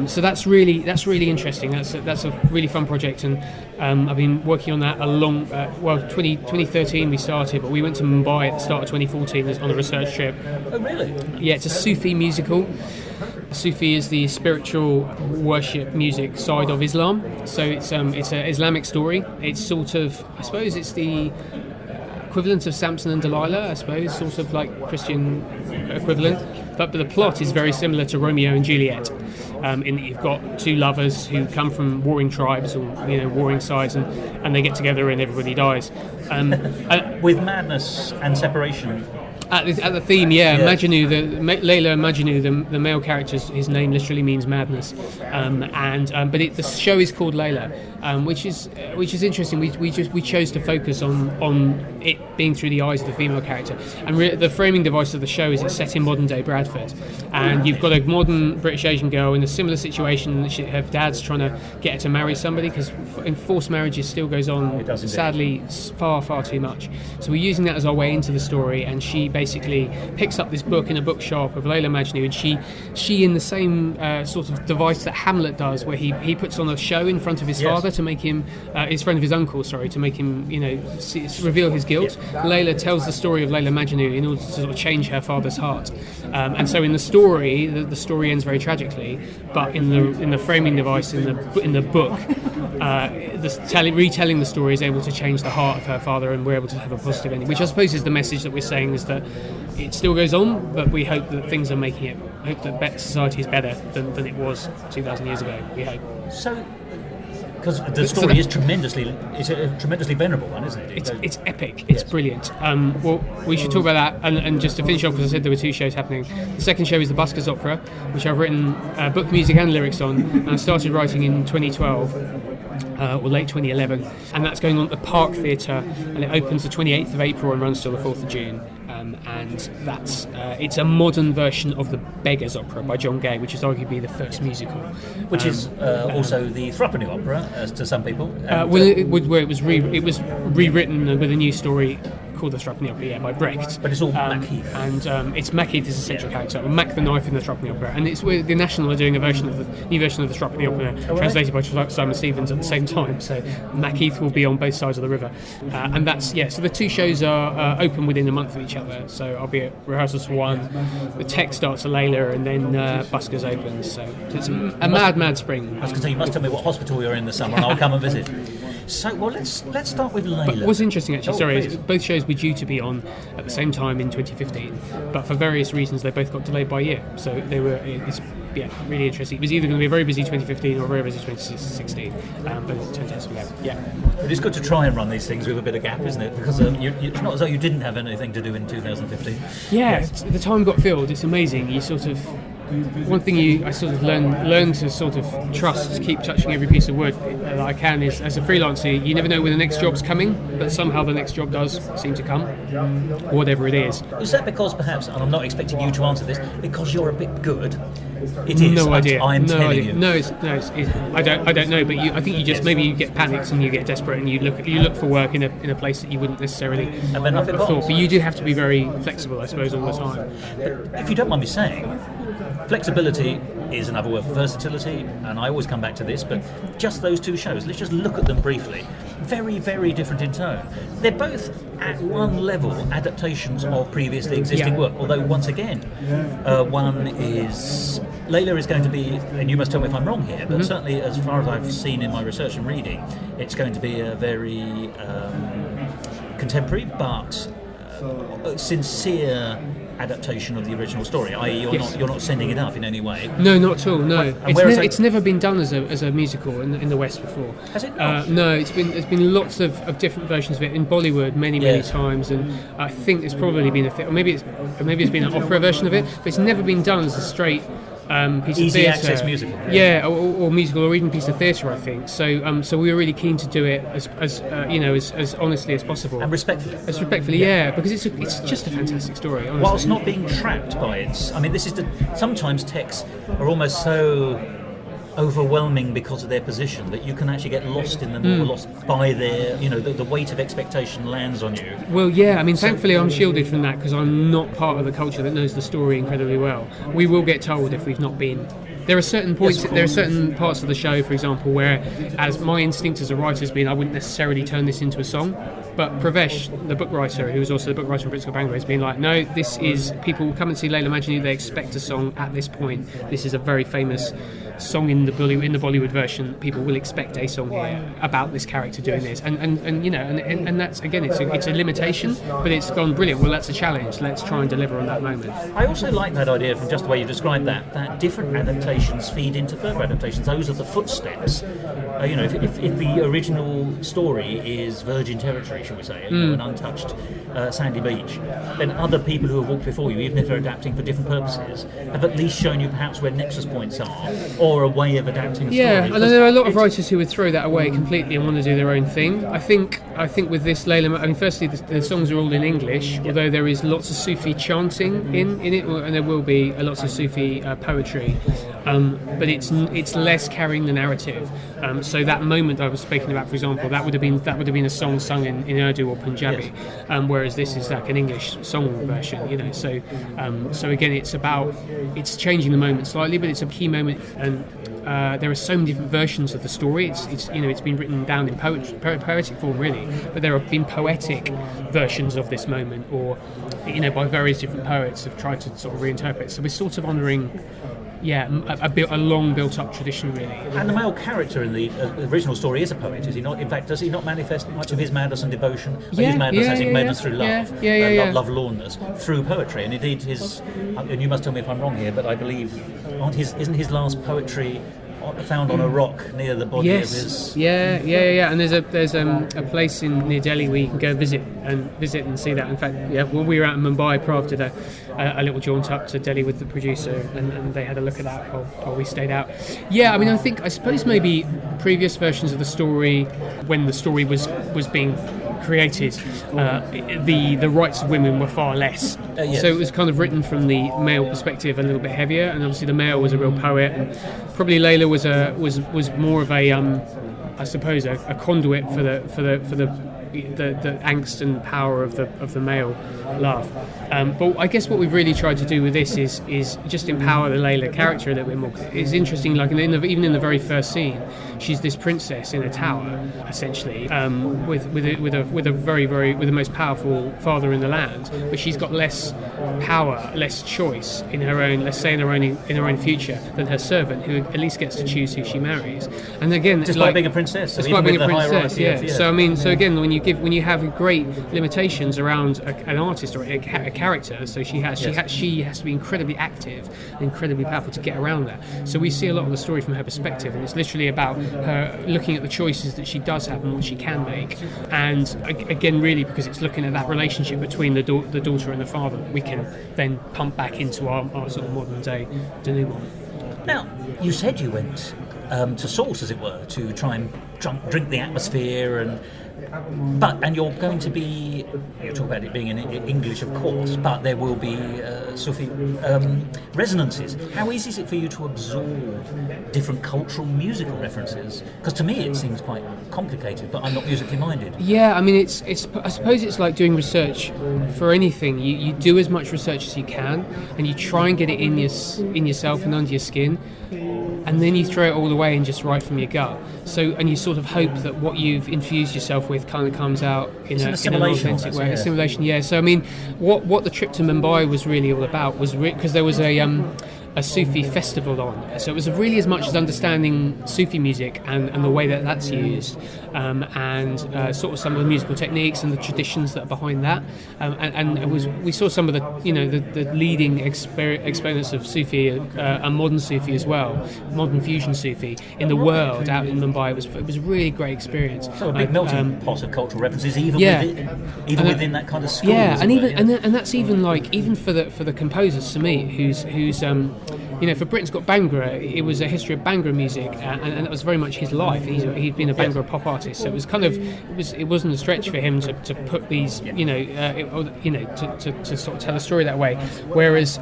So that's really interesting. That's a really fun project, and I've been working on that 2013 we started, but we went to Mumbai at the start of 2014 on a research trip. Oh, really? Yeah, it's a Sufi musical. Sufi is the spiritual worship music side of Islam. So it's an Islamic story. It's sort of, I suppose, it's the equivalent of Samson and Delilah, I suppose, sort of like Christian equivalent. But the plot is very similar to Romeo and Juliet, in that you've got 2 lovers who come from warring tribes or warring sides, and they get together and everybody dies. With madness and separation. At the theme, Majnu, Layla Majnu, the male character, his name literally means madness, but the show is called Layla, which is interesting. We chose to focus on it being through the eyes of the female character, and the framing device of the show is it's set in modern day Bradford, and you've got a modern British Asian girl in a similar situation. Her dad's trying to get her to marry somebody because enforced marriages still goes on, sadly, far too much. So we're using that as our way into the story, and she basically picks up this book in a bookshop of Layla Majnu, and she in the same sort of device that Hamlet does, where he puts on a show in front of his father to make him in front of his uncle, to make him reveal his guilt. Layla tells the story of Layla Majnu in order to sort of change her father's heart, and so in the story the story ends very tragically, but in the framing device in the book, retelling the story is able to change the heart of her father, and we're able to have a positive ending, which I suppose is the message that we're saying, is that it still goes on, but we hope that things are making it. I hope that society is better than it was 2,000 years ago. We hope. So, because the story is tremendously venerable one, isn't it? It's epic. It's brilliant. Well, we should talk about that. And just to finish off, because I said there were 2 shows happening. The second show is the Buskers Opera, which I've written book music and lyrics on, and I started writing in 2012. Or late 2011, and that's going on at the Park Theatre, and it opens the 28th of April and runs till the 4th of June. And that's it's a modern version of the Beggars Opera by John Gay, which is arguably the first musical, which is also the Threepenny Opera, as to some people. It was rewritten with a new story called the Threepenny Opera, by Brecht. But it's all Macheath. And it's Macheath is the central character, or Mac the Knife in the Threepenny Opera. And it's where the National are doing a new version of the Threepenny Opera, translated by Simon Stevens at the same time. So Macheath will be on both sides of the river. And that's, so the 2 shows are open within a month of each other. So I'll be at rehearsals for one. The Tech starts at Layla, and then Buskers opens. So it's a mad spring. I was going to say, you must tell me what hospital you're in this summer, and I'll come and visit. So, well, let's start with Layla. But what's interesting, actually, please. is both shows were due to be on at the same time in 2015, but for various reasons they both got delayed by a year. So they were, really interesting. It was either going to be a very busy 2015 or a very busy 2016, but it turned out to be But it's good to try and run these things with a bit of gap, isn't it? Because it's not as though you didn't have anything to do in 2015. Yeah, the time got filled. It's amazing. You sort of... One thing I sort of learn to sort of trust, keep touching every piece of wood that I can, is as a freelancer, you never know when the next job's coming, but somehow the next job does seem to come, whatever it is. Is that because perhaps, and I'm not expecting you to answer this, because you're a bit good? It is. No idea. I'm telling you. No, I don't know. But I think you just maybe you get panicked and you get desperate and you look for work in a place that you wouldn't necessarily have thought. But you do have to be very flexible, I suppose, all the time. But if you don't mind me saying, flexibility is another word for versatility, and I always come back to this, but just those two shows, let's just look at them briefly. Very, very different in tone. They're both, at one level, adaptations of previously existing work, although, once again, one is... Layla is going to be, and you must tell me if I'm wrong here, but certainly as far as I've seen in my research and reading, it's going to be a very contemporary but sincere adaptation of the original story, i.e. you're not sending it up in any way. No, not at all. No, it's never been done as a musical in the West before. Has it not? No, there's been lots of different versions of it in Bollywood many times, and I think there's probably been or maybe it's been an opera version of it, but it's never been done as a straight piece easy of theatre. access musical. Or musical, or even piece of theatre, I think. So we were really keen to do it as honestly as possible. And respectfully. As respectfully, because it's just a fantastic story, honestly. Whilst not being trapped by it. I mean, this is sometimes texts are almost so overwhelming because of their position that you can actually get lost in them or lost by their, the weight of expectation lands on you. Well, I mean, thankfully I'm shielded from that because I'm not part of the culture that knows the story incredibly well. We will get told if we've not been. There are certain points, there are certain parts of the show, for example, where, as my instinct as a writer has been, I wouldn't necessarily turn this into a song. But Pravesh, the book writer, who was also the book writer of Brits Got Bangor, has been like, no, this is, people come and see Layla Majnun, they expect a song at this point. This is a very famous song in the Bollywood version. People will expect a song here about this character doing this, and that's, again, it's a limitation, but it's gone brilliant. Well, that's a challenge. Let's try and deliver on that moment. I also like that idea from just the way you described that different adaptations feed into further adaptations. Those are the footsteps. If the original story is virgin territory, shall we say, an untouched sandy beach, then other people who have walked before you, even if they're adapting for different purposes, have at least shown you perhaps where nexus points are, or a way of adapting a story. Yeah, and there are a lot of writers who would throw that away completely and want to do their own thing. I think with this Layla, I mean, firstly, the songs are all in English, although there is lots of Sufi chanting in it, and there will be lots of Sufi poetry, but it's less carrying the narrative. So that moment I was speaking about, for example, that would have been a song sung in Urdu or Punjabi, whereas this is like an English song version. So again, it's changing the moment slightly, but it's a key moment, and there are so many different versions of the story. It's been written down in poetic form, really, but there have been poetic versions of this moment, or by various different poets have tried to sort of reinterpret. So we're sort of honouring a long built-up tradition, really. And the male character in the original story is a poet, is he not? In fact, does he not manifest much of his madness and devotion? His madness, as in madness through love, lovelornness, through poetry. And indeed, and you must tell me if I'm wrong here, but I believe, isn't his last poetry found on a rock near the body of his... And there's a place near Delhi where you can go visit and see that. In fact, when we were out in Mumbai, Prav did a little jaunt up to Delhi with the producer, and they had a look at that while we stayed out. I mean, I suppose maybe previous versions of the story, when the story was being created, the rights of women were far less. So it was kind of written from the male perspective a little bit heavier, and obviously the male was a real poet, and probably Layla was more of a a conduit for the angst and power of the male love. But I guess what we've really tried to do with this is just empower the Layla character a little bit more. It's interesting, like even in the very first scene, she's this princess in a tower, essentially, with the most powerful father in the land, but she's got less power, less choice in her own, let's say in her own future, than her servant, who at least gets to choose who she marries. And again, despite being a princess, despite being a princess, yeah. So I mean, so again, when you have great limitations around an artist or a character, so she has to be incredibly active, and incredibly powerful to get around that. So we see a lot of the story from her perspective, and it's literally about her looking at the choices that she does have and what she can make. And again, really, because it's looking at that relationship between the daughter and the father, we can then pump back into our sort of modern day denouement. Now, you said you went to source, as it were, to try and drink the atmosphere, and you're going to be, you talk about it being in English, of course, but there will be Sufi resonances. How easy is it for you to absorb different cultural musical references? Because to me it seems quite complicated, but I'm not musically minded. Yeah, I mean, it's I suppose it's like doing research for anything. You do as much research as you can, and you try and get it in yourself and under your skin, and then you throw it all away and just write from your gut. So, and you sort of hope that what you've infused yourself with kind of comes out in an authentic way. Assimilation, yeah. So, I mean, what the trip to Mumbai was really all about was because there was a Sufi festival on. So it was really as much as understanding Sufi music and the way that that's used, and sort of some of the musical techniques and the traditions that are behind that. And we saw some of the leading exponents of Sufi and modern Sufi as well, modern fusion Sufi in the world out in Mumbai. It was a really great experience. So a big melting pot of cultural references, within that kind of school. Yeah, and that's even for the composer Samit, who's for Britain's Got Bhangra, it was a history of Bhangra music, and that was very much his life. He'd been a Bhangra pop artist, so it was it wasn't a stretch for him to put these, to sort of tell a story that way. Whereas,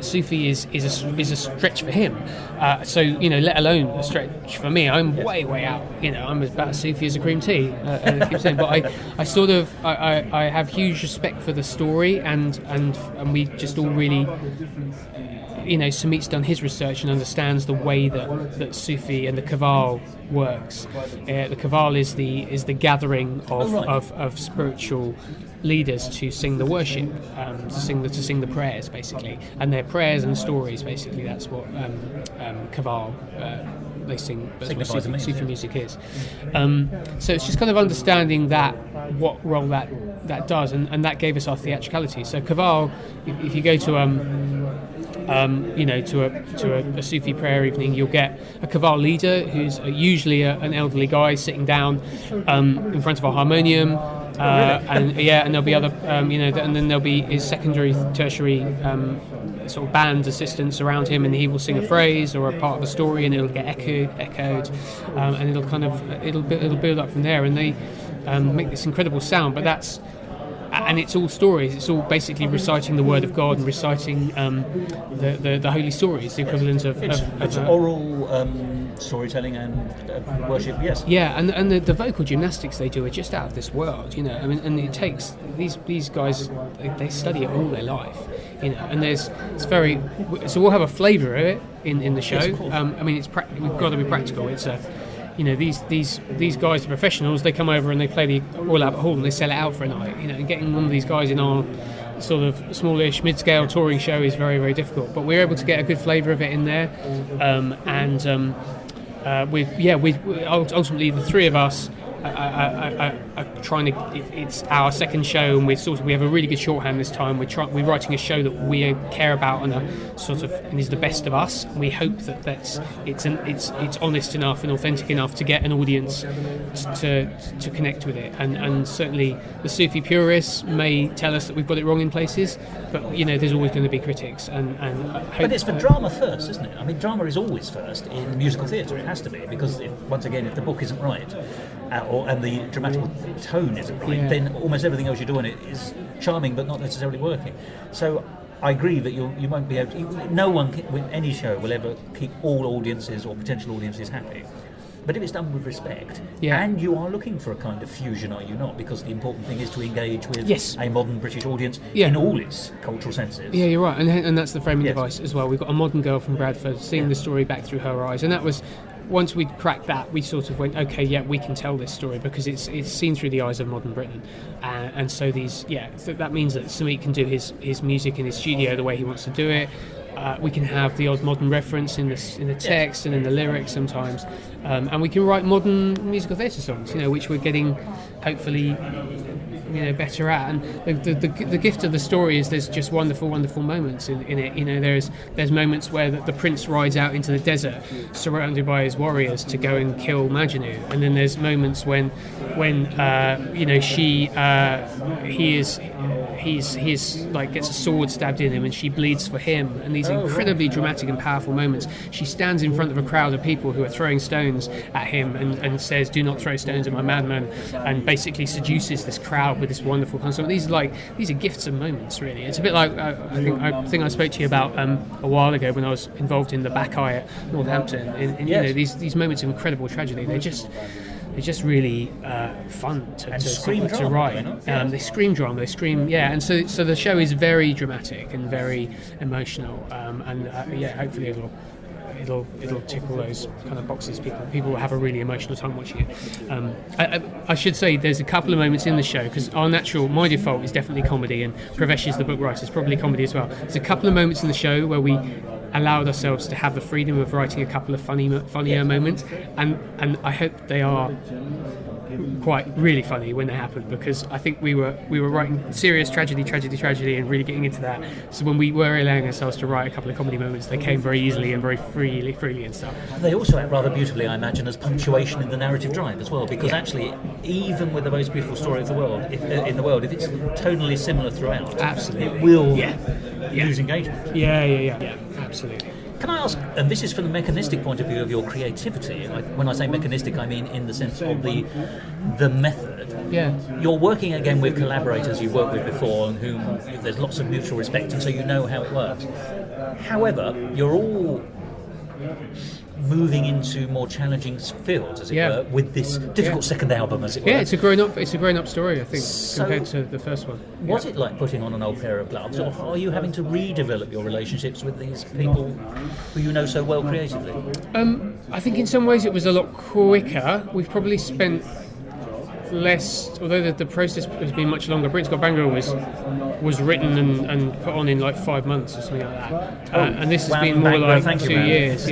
Sufi is a stretch for him. Let alone a stretch for me. I'm way out. I'm about as Sufi as a cream tea. I keep saying, but I have huge respect for the story, and we just all really. Samit's done his research and understands the way that Sufi and the Qawwal works. The Qawwal is the gathering of spiritual leaders to sing the worship, to sing the prayers, basically, and their prayers and stories. Basically, that's what Qawwal they sing. That's what Sufi music is. So it's just kind of understanding what role that does, and that gave us our theatricality. So Qawwal, if you go to a Sufi prayer evening, you'll get a Qawwal leader who's usually an elderly guy sitting down in front of a harmonium, and there'll be other, and then there'll be his secondary, tertiary sort of band assistants around him, and he will sing a phrase or a part of a story, and it'll get echoed, and it'll build up from there, and they make this incredible sound, but that's. And it's all stories. It's all basically reciting the word of God and reciting the holy stories, the equivalent of it's oral storytelling and worship. Yes. Yeah, and the vocal gymnastics they do are just out of this world. I mean, and it takes these guys. They study it all their life. And it's very. So we'll have a flavour of it in the show. Yes, of course. I mean, we've got to be practical. It's a. These guys are professionals. They come over and they play the Royal Albert Hall and they sell it out for a night. And getting one of these guys in our sort of smallish mid-scale touring show is very, very difficult. But we're able to get a good flavour of it in there, ultimately the three of us are trying to. It's our second show, and we have a really good shorthand this time. We're writing a show that we care about and is the best of us. We hope that it's honest enough and authentic enough to get an audience to connect with it. And certainly the Sufi purists may tell us that we've got it wrong in places, but there's always going to be critics. But it's for drama first, isn't it? I mean, drama is always first in musical theatre. It has to be, because if the book isn't right. And the dramatical tone isn't right, then almost everything else you do in it is charming but not necessarily working. So I agree that you won't be able to, no one with any show will ever keep all audiences or potential audiences happy. But if it's done with respect, and you are looking for a kind of fusion, are you not? Because the important thing is to engage with a modern British audience in all its cultural senses. Yeah, you're right, and that's the framing device as well. We've got a modern girl from Bradford seeing the story back through her eyes, and that was once we'd cracked that, we sort of went, okay, yeah, we can tell this story because it's seen through the eyes of modern Britain, and so that means that Samit can do his music in his studio the way he wants to do it. We can have the odd modern reference in the text and in the lyrics sometimes, and we can write modern musical theatre songs, which we're getting hopefully better at. And the gift of the story is there's just wonderful moments in it. There's moments where the prince rides out into the desert surrounded by his warriors to go and kill Majanu, and then there's moments when he's like gets a sword stabbed in him and she bleeds for him, and these incredibly dramatic and powerful moments. She stands in front of a crowd of people who are throwing stones at him and says, "Do not throw stones at my madman," and basically seduces this crowd with this wonderful concept. These are gifts and moments, really. It's a bit like I think I spoke to you about a while ago when I was involved in the Back Eye at Northampton. These moments of incredible tragedy. They're just really fun to write. They scream drama. They scream, and so the show is very dramatic and very emotional, and hopefully it'll tickle those kind of boxes. People will have a really emotional time watching it. I should say there's a couple of moments in the show, because my default is definitely comedy, and Pravesh's, the book writer, is probably comedy as well. There's a couple of moments in the show where we allowed ourselves to have the freedom of writing a couple of funnier moments, and I hope they are quite really funny when they happen, because I think we were writing serious tragedy and really getting into that. So when we were allowing ourselves to write a couple of comedy moments, they came very easily and very freely and stuff. They also act rather beautifully, I imagine, as punctuation in the narrative drive as well, because actually, even with the most beautiful story of the world, if it's tonally similar throughout, absolutely, it will lose engagement. Yeah, absolutely. Can I ask, and this is from the mechanistic point of view of your creativity, when I say mechanistic, I mean in the sense of the method. Yeah. You're working again with collaborators you've worked with before and whom there's lots of mutual respect, and so you know how it works. However, you're all moving into more challenging fields, as it were, with this difficult second album, as it were. Yeah, it's a grown-up story, I think, compared to the first one. Was it like putting on an old pair of gloves, or are you having to redevelop your relationships with these people who you know so well creatively? I think in some ways it was a lot quicker. We've probably spent less, although the process has been much longer. Britain's Got Bangor was written and put on in like 5 months or something like that, and this has been more like 2 years.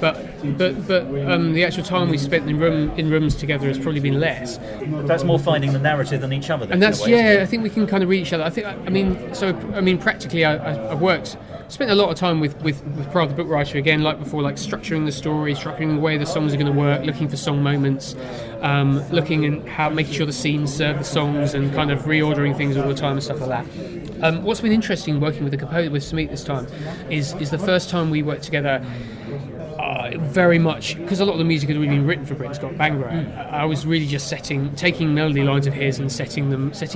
But the actual time we spent in rooms together has probably been less. That's more finding the narrative than each other. And that's I think we can kind of read each other. I mean practically I've spent a lot of time with Prague, the book writer, again, like before, like structuring the story, structuring the way the songs are going to work, looking for song moments, looking and making sure the scenes serve the songs, and kind of reordering things all the time and stuff like that. What's been interesting working with the composer, with Samit this time, is the first time we worked together. Very much, because a lot of the music had already been written for Britain's Got Bangor. I was really just taking melody lines of his and setting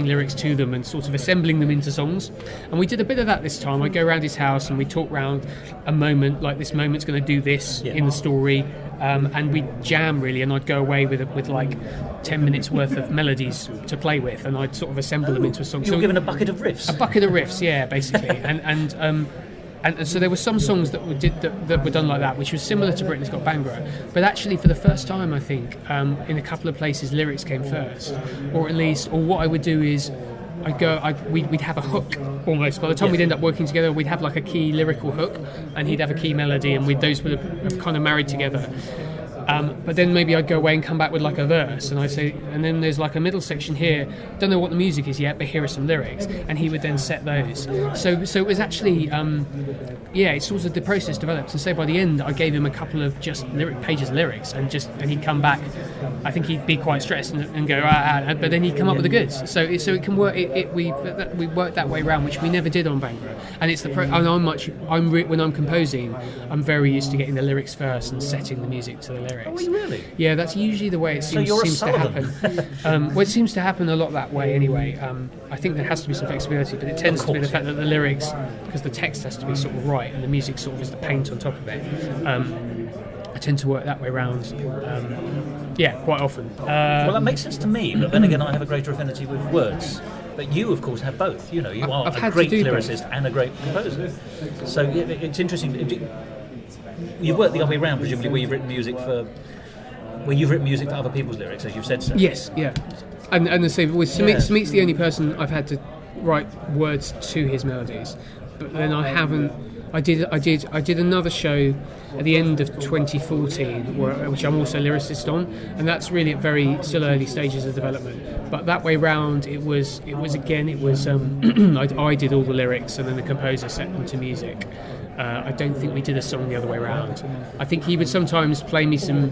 lyrics to them and sort of assembling them into songs. And we did a bit of that this time. I'd go around his house and we'd talk around a moment, like this moment's going to do this in the story, and we'd jam really, and I'd go away with like 10 minutes worth of melodies to play with, and I'd sort of assemble them into a song. You were given a bucket of riffs? A bucket of riffs, yeah, basically. And so there were some songs that were done like that, which was similar to Britain's Got Bangor. But actually, for the first time, I think, in a couple of places, lyrics came first. Or what I would do is, we'd have a hook, almost. By the time we'd end up working together, we'd have like a key lyrical hook, and he'd have a key melody, and those would have kind of married together. But then maybe I'd go away and come back with like a verse, and I'd say, and then there's like a middle section here, don't know what the music is yet, but here are some lyrics, and he would then set those. So it was actually, it's sort of the process developed, and so by the end I gave him a couple of just pages of lyrics, and he'd come back, I think he'd be quite stressed and go, but then he'd come up with the goods. So it can work. We worked that way around, which we never did on Bangor, and it's when I'm composing, I'm very used to getting the lyrics first and setting the music to the lyrics. Oh, really? Yeah, that's usually the way it seems to happen. It seems to happen a lot that way anyway. I think there has to be some flexibility, but it tends to be the fact that the lyrics, because the text has to be sort of right and the music sort of is the paint on top of it. I tend to work that way around. Quite often. Well, that makes sense to me, but then again, I have a greater affinity with words. But you, of course, have both. You know, you are a great lyricist and a great composer. So it's interesting. you've worked the other way around, presumably, where you've written music for other people's lyrics, as you've said so. Yes, yeah. And the same with Samit's the only person I've had to write words to his melodies, but then I haven't. I did another show at the end of 2014, which I'm also a lyricist on, and that's really at very still early stages of development. But that way round, it was I did all the lyrics, and then the composer set them to music. I don't think we did a song the other way around. I think he would sometimes play me some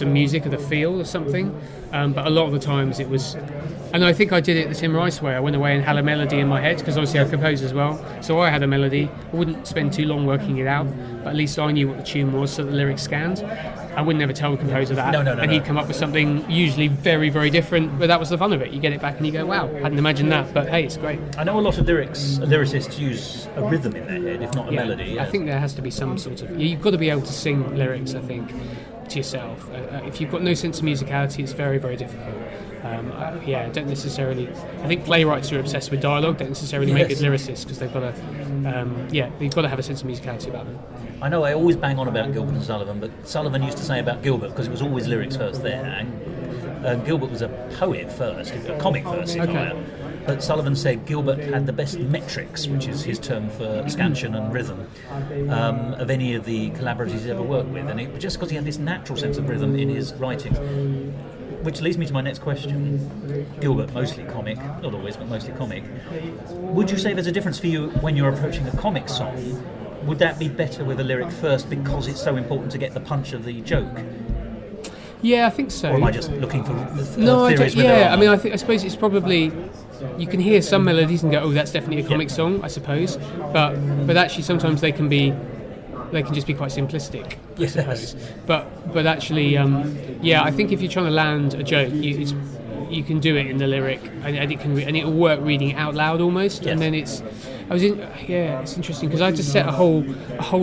music of the feel or something, but a lot of the times it was. And I think I did it the Tim Rice way. I went away and had a melody in my head, because obviously I composed as well. So I had a melody. I wouldn't spend too long working it out, but at least I knew what the tune was, so the lyrics scanned. I would never tell the composer that. No. He'd come up with something usually very, very different, but that was the fun of it. You get it back and you go, wow, hadn't imagined that, but hey, it's great. I know a lot of lyricists use a rhythm in their head, if not a melody. Yeah. I think there has to be some sort of... You've got to be able to sing lyrics, I think, to yourself. If you've got no sense of musicality, it's very, very difficult. I don't necessarily. I think playwrights who are obsessed with dialogue don't necessarily make good lyricists, because they've got to. They've got to have a sense of musicality about them. I know I always bang on about Gilbert and Sullivan, but Sullivan used to say about Gilbert, because it was always lyrics first there, and Gilbert was a poet first, a comic first. But Sullivan said Gilbert had the best metrics, which is his term for scansion and rhythm, of any of the collaborators he's ever worked with, and it just because he had this natural sense of rhythm in his writing. Which leads me to my next question. Gilbert, mostly comic, not always, but mostly comic. Would you say there's a difference for you when you're approaching a comic song? Would that be better with a lyric first because it's so important to get the punch of the joke? Yeah, I think so. Or am I just looking for no, theories? I suppose it's probably... You can hear some melodies and go, oh, that's definitely a comic song, I suppose. But actually sometimes they can just be quite simplistic, I suppose. But actually, I think if you're trying to land a joke, you can do it in the lyric, and it'll work reading it out loud almost. Yes. And then it's interesting, because I just set a whole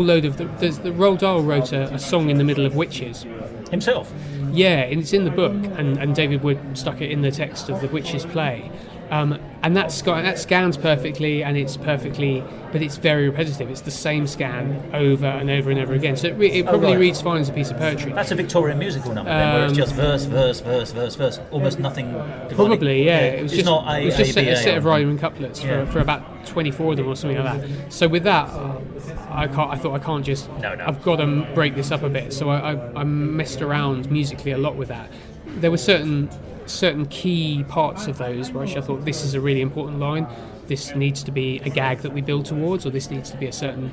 load of the Roald Dahl wrote a song in the middle of Witches himself. Yeah, and it's in the book, and David Wood stuck it in the text of the Witches play. And that scans perfectly, and it's perfectly, but it's very repetitive. It's the same scan over and over and over again. So it probably reads fine as a piece of poetry. That's a Victorian musical number, then, where it's just verse, verse, verse, verse, verse, almost nothing. Dividing. Probably, yeah. It was it's just a set of rhyming couplets for about 24 of them or something like that. So with that, I thought I can't just. No. I've got to break this up a bit. So I messed around musically a lot with that. There were certain key parts of those where actually I thought, this is a really important line, this needs to be a gag that we build towards, or this needs to be a certain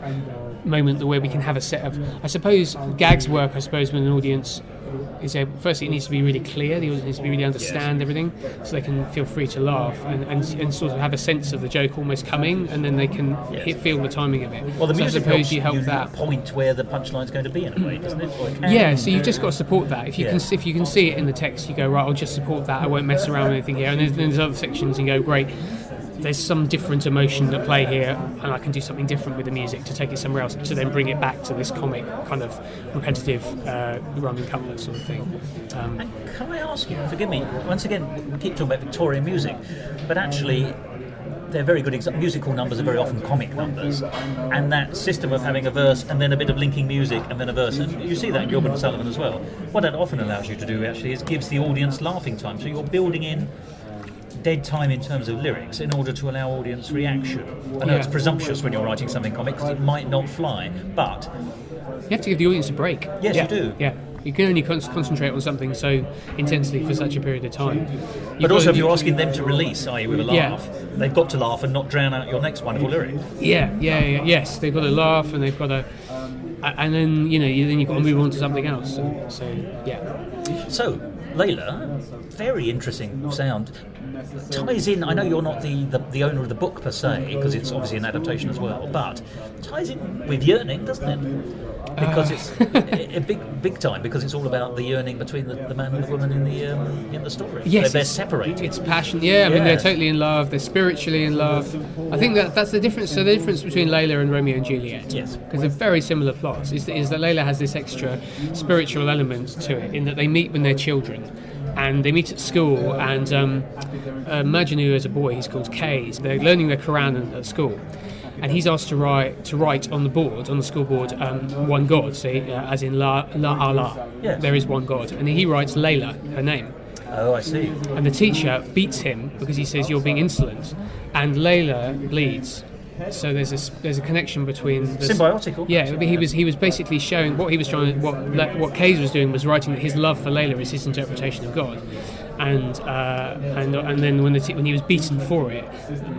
moment where we can have a set of... I suppose gags work, when an audience is able... Firstly, it needs to be really clear, the audience needs to be really understand everything, so they can feel free to laugh and sort of have a sense of the joke almost coming, and then they can feel the timing of it. Well, the music helps you help that point where the punchline's going to be in a way, doesn't it? So you've just got to support that. If you can see it in the text, you go, right, I'll just support that, I won't mess around with anything here. And then there's other sections and you go, great, there's some different emotion at play here, and I can do something different with the music to take it somewhere else, to then bring it back to this comic kind of repetitive rhyming couplet sort of thing. And can I ask you, forgive me, once again, we keep talking about Victorian music, but actually they're very good musical numbers are very often comic numbers, and that system of having a verse and then a bit of linking music and then a verse, and you see that in Gilbert and Sullivan as well. What that often allows you to do actually is gives the audience laughing time, so you're building in dead time in terms of lyrics in order to allow audience reaction. I know it's presumptuous when you're writing something comic because it might not fly, but you have to give the audience a break. Yes, you do. Yeah. You can only concentrate on something so intensely for such a period of time. But also, if you're asking them to release, i.e. with a laugh, they've got to laugh and not drown out your next wonderful lyric. Yes, they've got to laugh, and they've got to... And then, you've got to move on to something else. So, Layla, very interesting sound. Ties in, I know you're not the owner of the book per se, because it's obviously an adaptation as well, but ties in with yearning, doesn't it? Because it's a big time, because it's all about the yearning between the man and the woman in the story. Yes, they're separated. It's passion. I mean, they're totally in love. They're spiritually in love. I think that's the difference. So the difference between Layla and Romeo and Juliet, because they're very similar plots, is that Layla has this extra spiritual element to it, in that they meet when they're children. And they meet at school, and Majnu, as a boy, he's called Kay. So they're learning their Quran at school. and he's asked to write on the board, on the school board, one God, so as in La Allah. Yes. There is one God, and he writes Layla, her name. Oh, I see. And the teacher beats him because he says you're being insolent, and Layla bleeds. So there's a connection between symbiotic. Yeah, he was basically showing what he was trying. What Kayes was doing was writing that his love for Layla is his interpretation of God. And then when he was beaten for it,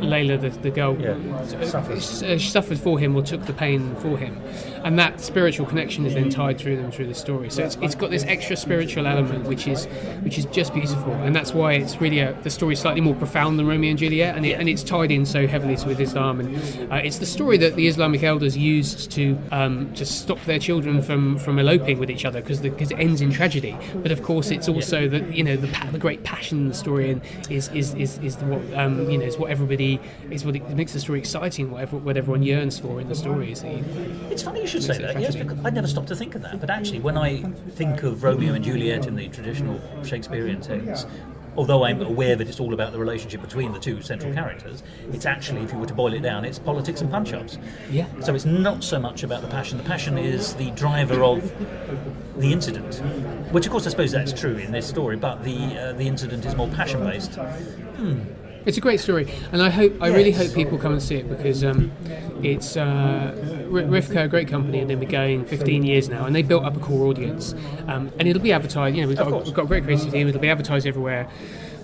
Layla, the girl, suffered for him or took the pain for him, and that spiritual connection is then tied through the story. So it's got this extra spiritual element which is just beautiful, and that's why it's really the story is slightly more profound than Romeo and Juliet, and it's tied in so heavily with Islam, and it's the story that the Islamic elders used to stop their children from eloping with each other because it ends in tragedy. But of course, it's also the great passion in the story, and is what it makes the story exciting. What everyone yearns for in the story. It's funny you should say that. Yes, because I never stopped to think of that. But actually, when I think of Romeo and Juliet in the traditional Shakespearean texts, although I'm aware that it's all about the relationship between the two central characters, it's actually, if you were to boil it down, it's politics and punch-ups. Yeah. So it's not so much about the passion. The passion is the driver of the incident, which of course I suppose that's true in this story, but the incident is more passion-based. It's a great story, and I really hope people come and see it, because it's Rivka, a great company, and they've been going 15 years now, and they built up a core audience, and it'll be advertised. We've got a great creative team. It'll be advertised everywhere.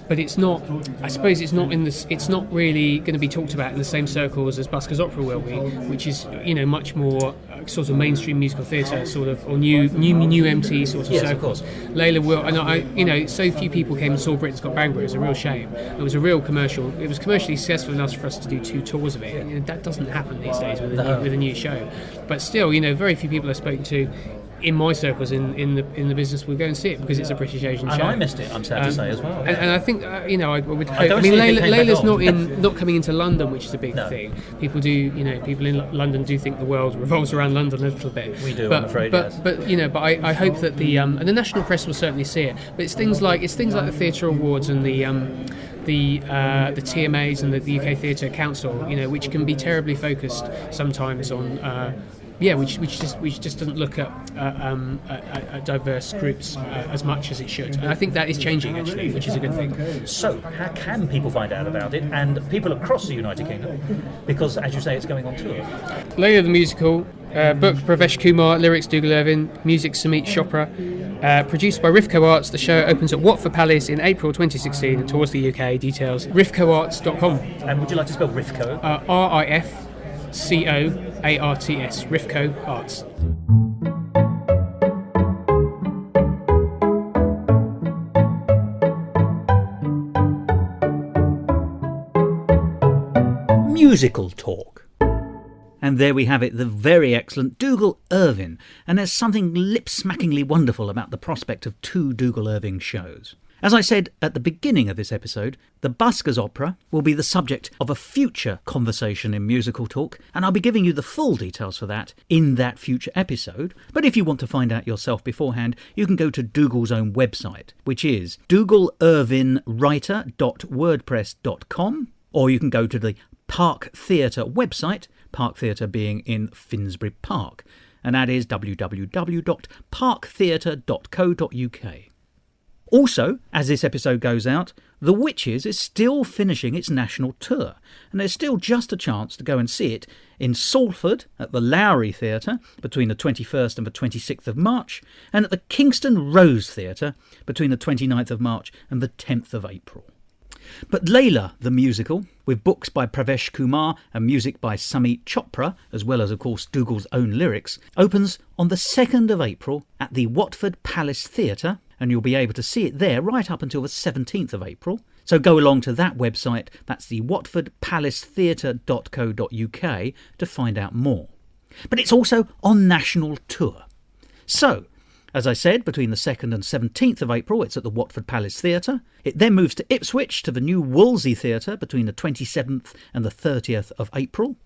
But it's not. I suppose it's not It's not really going to be talked about in the same circles as Buskers Opera will be, which is much more sort of mainstream musical theatre, sort of, or new MT sort of circles. Layla will, and so few people came and saw Britain's Got Bangor. It was a real shame. It was a real commercial. It was commercially successful enough for us to do 2 tours of it. That doesn't happen these days with a new show. But still, very few people I've spoken to in my circles in the business will go and see it because it's a British Asian show. And I missed it, I'm sad to say as well. And I think I would hope. Layla's not coming into London, which is a big thing. People do, people in London do think the world revolves around London a little bit. We do, I'm afraid. But I hope that and the national press will certainly see it. But it's things like the Theatre Awards and the TMAs and the UK Theatre Council, which can be terribly focused sometimes on. Which just doesn't look at diverse groups as much as it should. And I think that is changing, actually, which is a good thing. So, how can people find out about it? And people across the United Kingdom, because, as you say, it's going on tour. Layla the musical, book Pravesh Kumar, lyrics Dougal Irvin, music Sumit Chopra. Produced by Rifco Arts. The show opens at Watford Palace in April 2016 and tours the UK. Details rifcoarts.com. And would you like to spell Rifco? RIFCOARTS, Rifco Arts. Musical talk. And there we have it, the very excellent Dougal Irvin. And there's something lip-smackingly wonderful about the prospect of 2 Dougal Irvin shows. As I said at the beginning of this episode, the Buskers Opera will be the subject of a future conversation in Musical Talk, and I'll be giving you the full details for that in that future episode. But if you want to find out yourself beforehand, you can go to Dougal's own website, which is dougalirvinwriter.wordpress.com, or you can go to the Park Theatre website, Park Theatre being in Finsbury Park, and that is www.parktheatre.co.uk. Also, as this episode goes out, The Witches is still finishing its national tour, and there's still just a chance to go and see it in Salford at the Lowry Theatre between the 21st and the 26th of March, and at the Kingston Rose Theatre between the 29th of March and the 10th of April. But Layla, the musical, with books by Pravesh Kumar and music by Sumit Chopra, as well as, of course, Dougal's own lyrics, opens on the 2nd of April at the Watford Palace Theatre, and you'll be able to see it there right up until the 17th of April. So go along to that website, that's the watfordpalacetheatre.co.uk, to find out more. But it's also on national tour. So, as I said, between the 2nd and 17th of April, it's at the Watford Palace Theatre. It then moves to Ipswich to the new Wolsey Theatre between the 27th and the 30th of April.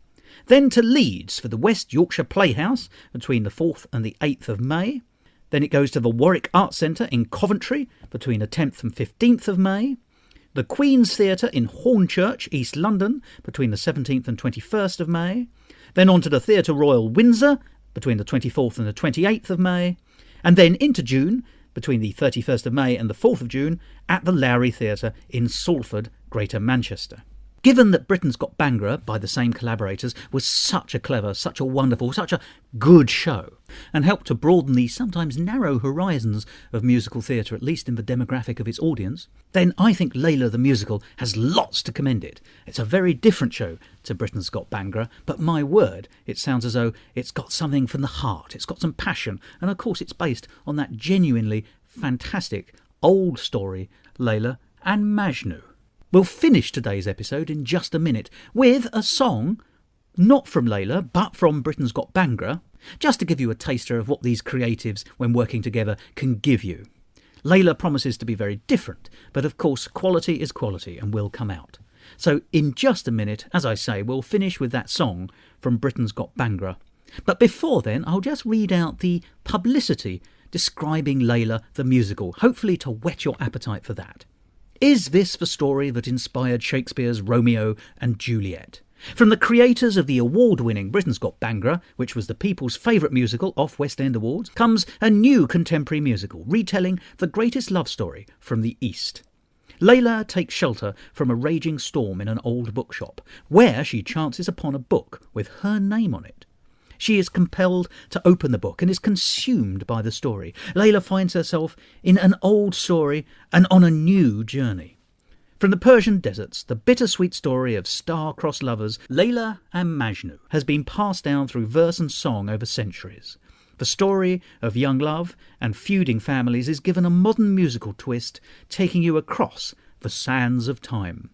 Then to Leeds for the West Yorkshire Playhouse between the 4th and the 8th of May. Then it goes to the Warwick Arts Centre in Coventry between the 10th and 15th of May. the Queen's Theatre in Hornchurch, East London, between the 17th and 21st of May, then on to the Theatre Royal Windsor, between the 24th and the 28th of May, and then into June, between the 31st of May and the 4th of June, at the Lowry Theatre in Salford, Greater Manchester. Given that Britain's Got Bhangra, by the same collaborators, was such a clever, such a wonderful, such a good show, and helped to broaden the sometimes narrow horizons of musical theatre, at least in the demographic of its audience, then I think Layla the Musical has lots to commend it. It's a very different show to Britain's Got Bhangra, but my word, it sounds as though it's got something from the heart, it's got some passion, and of course it's based on that genuinely fantastic old story, Layla and Majnun. We'll finish today's episode in just a minute with a song, not from Layla, but from Britain's Got Bhangra, just to give you a taster of what these creatives, when working together, can give you. Layla promises to be very different, but of course quality is quality and will come out. So in just a minute, as I say, we'll finish with that song from Britain's Got Bhangra. But before then, I'll just read out the publicity describing Layla the Musical, hopefully to whet your appetite for that. Is this the story that inspired Shakespeare's Romeo and Juliet? From the creators of the award-winning Britain's Got Bhangra, which was the people's favourite musical off West End Awards, comes a new contemporary musical retelling the greatest love story from the East. Layla takes shelter from a raging storm in an old bookshop, where she chances upon a book with her name on it. She is compelled to open the book and is consumed by the story. Layla finds herself in an old story and on a new journey. From the Persian deserts, the bittersweet story of star-crossed lovers, Layla and Majnun, has been passed down through verse and song over centuries. The story of young love and feuding families is given a modern musical twist, taking you across the sands of time.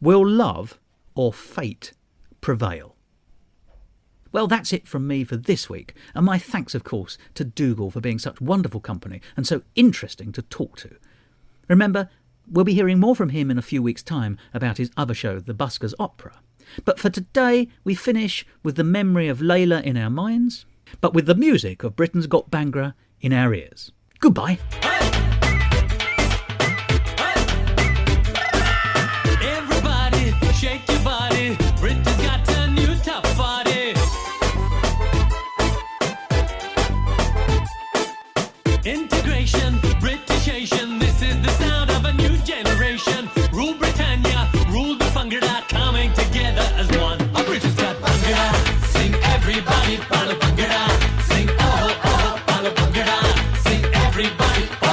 Will love or fate prevail? Well, that's it from me for this week, and my thanks, of course, to Dougal for being such wonderful company and so interesting to talk to. Remember, we'll be hearing more from him in a few weeks' time about his other show, The Buskers Opera. But for today, we finish with the memory of Layla in our minds, but with the music of Britain's Got Bhangra in our ears. Goodbye. Everybody, shake your body. Britain's got a new top party. Integration, Britishation, this is the sound of a new generation. Rule Britannia, rule the Bhangra, coming together as one. A Britain's Got Bhangra, sing everybody, Bhangra, sing oh oh, Bhangra, sing everybody.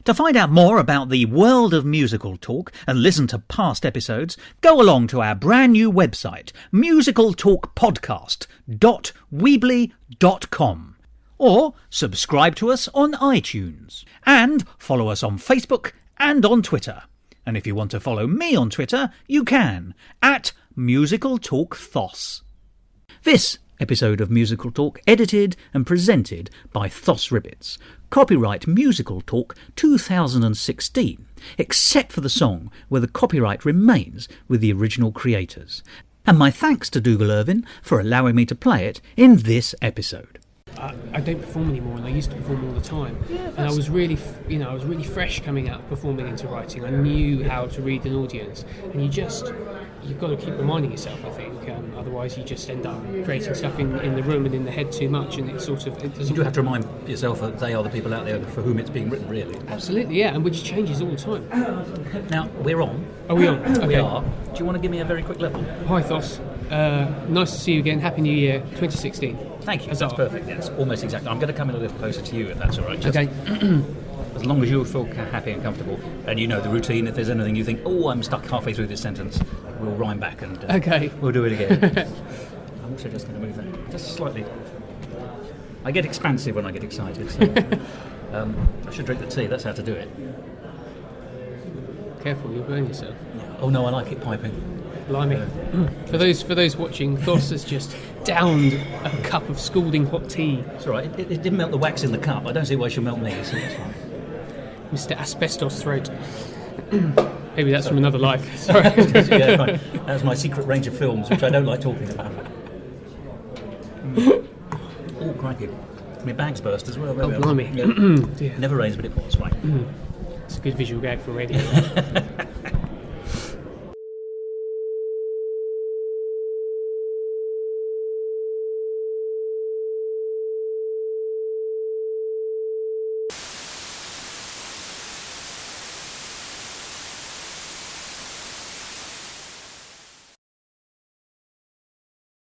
To find out more about the world of musical talk and listen to past episodes, go along to our brand new website, musicaltalkpodcast.weebly.com, or subscribe to us on iTunes, and follow us on Facebook and on Twitter. And if you want to follow me on Twitter, you can, at Musical Talk Thos. This episode of Musical Talk edited and presented by Thos Ribbits. Copyright Musical Talk 2016, except for the song where the copyright remains with the original creators. And my thanks to Dougal Irvin for allowing me to play it in this episode. I don't perform anymore, and I used to perform all the time. And I was really, I was really fresh coming out performing into writing. I knew how to read an audience, and you've got to keep reminding yourself, I think. Otherwise, you just end up creating stuff in the room and in the head too much, and it doesn't. You do have to remind yourself that they are the people out there for whom it's being written, really. Absolutely, yeah, and which changes all the time. Now we're on. Are we on? Okay. We are. Do you want to give me a very quick level? Hi, Thos. Nice to see you again. Happy New Year, 2016. Thank you. That's perfect. That's almost exactly. I'm going to come in a little closer to you, if that's all right. Okay. As long as you feel happy and comfortable, and you know the routine. If there's anything you think, oh, I'm stuck halfway through this sentence, we'll rhyme back and okay. We'll do it again. I'm also just going to move that just slightly. I get expansive when I get excited. So, I should drink the tea. That's how to do it. Careful, you'll burn yourself. Oh no, I like it piping. Blimey. For those watching, Thos has just downed a cup of scalding hot tea. It's all right. It didn't melt the wax in the cup. I don't see why she'll melt me. So that's fine. Mr. Asbestos Throat. Maybe that's from another life. Sorry. Yeah, right. That's my secret range of films, which I don't like talking about. Oh, crikey. My bag's burst as well. Oh, blimey. Yeah. Never rains, but it was, right. It's a good visual gag for radio.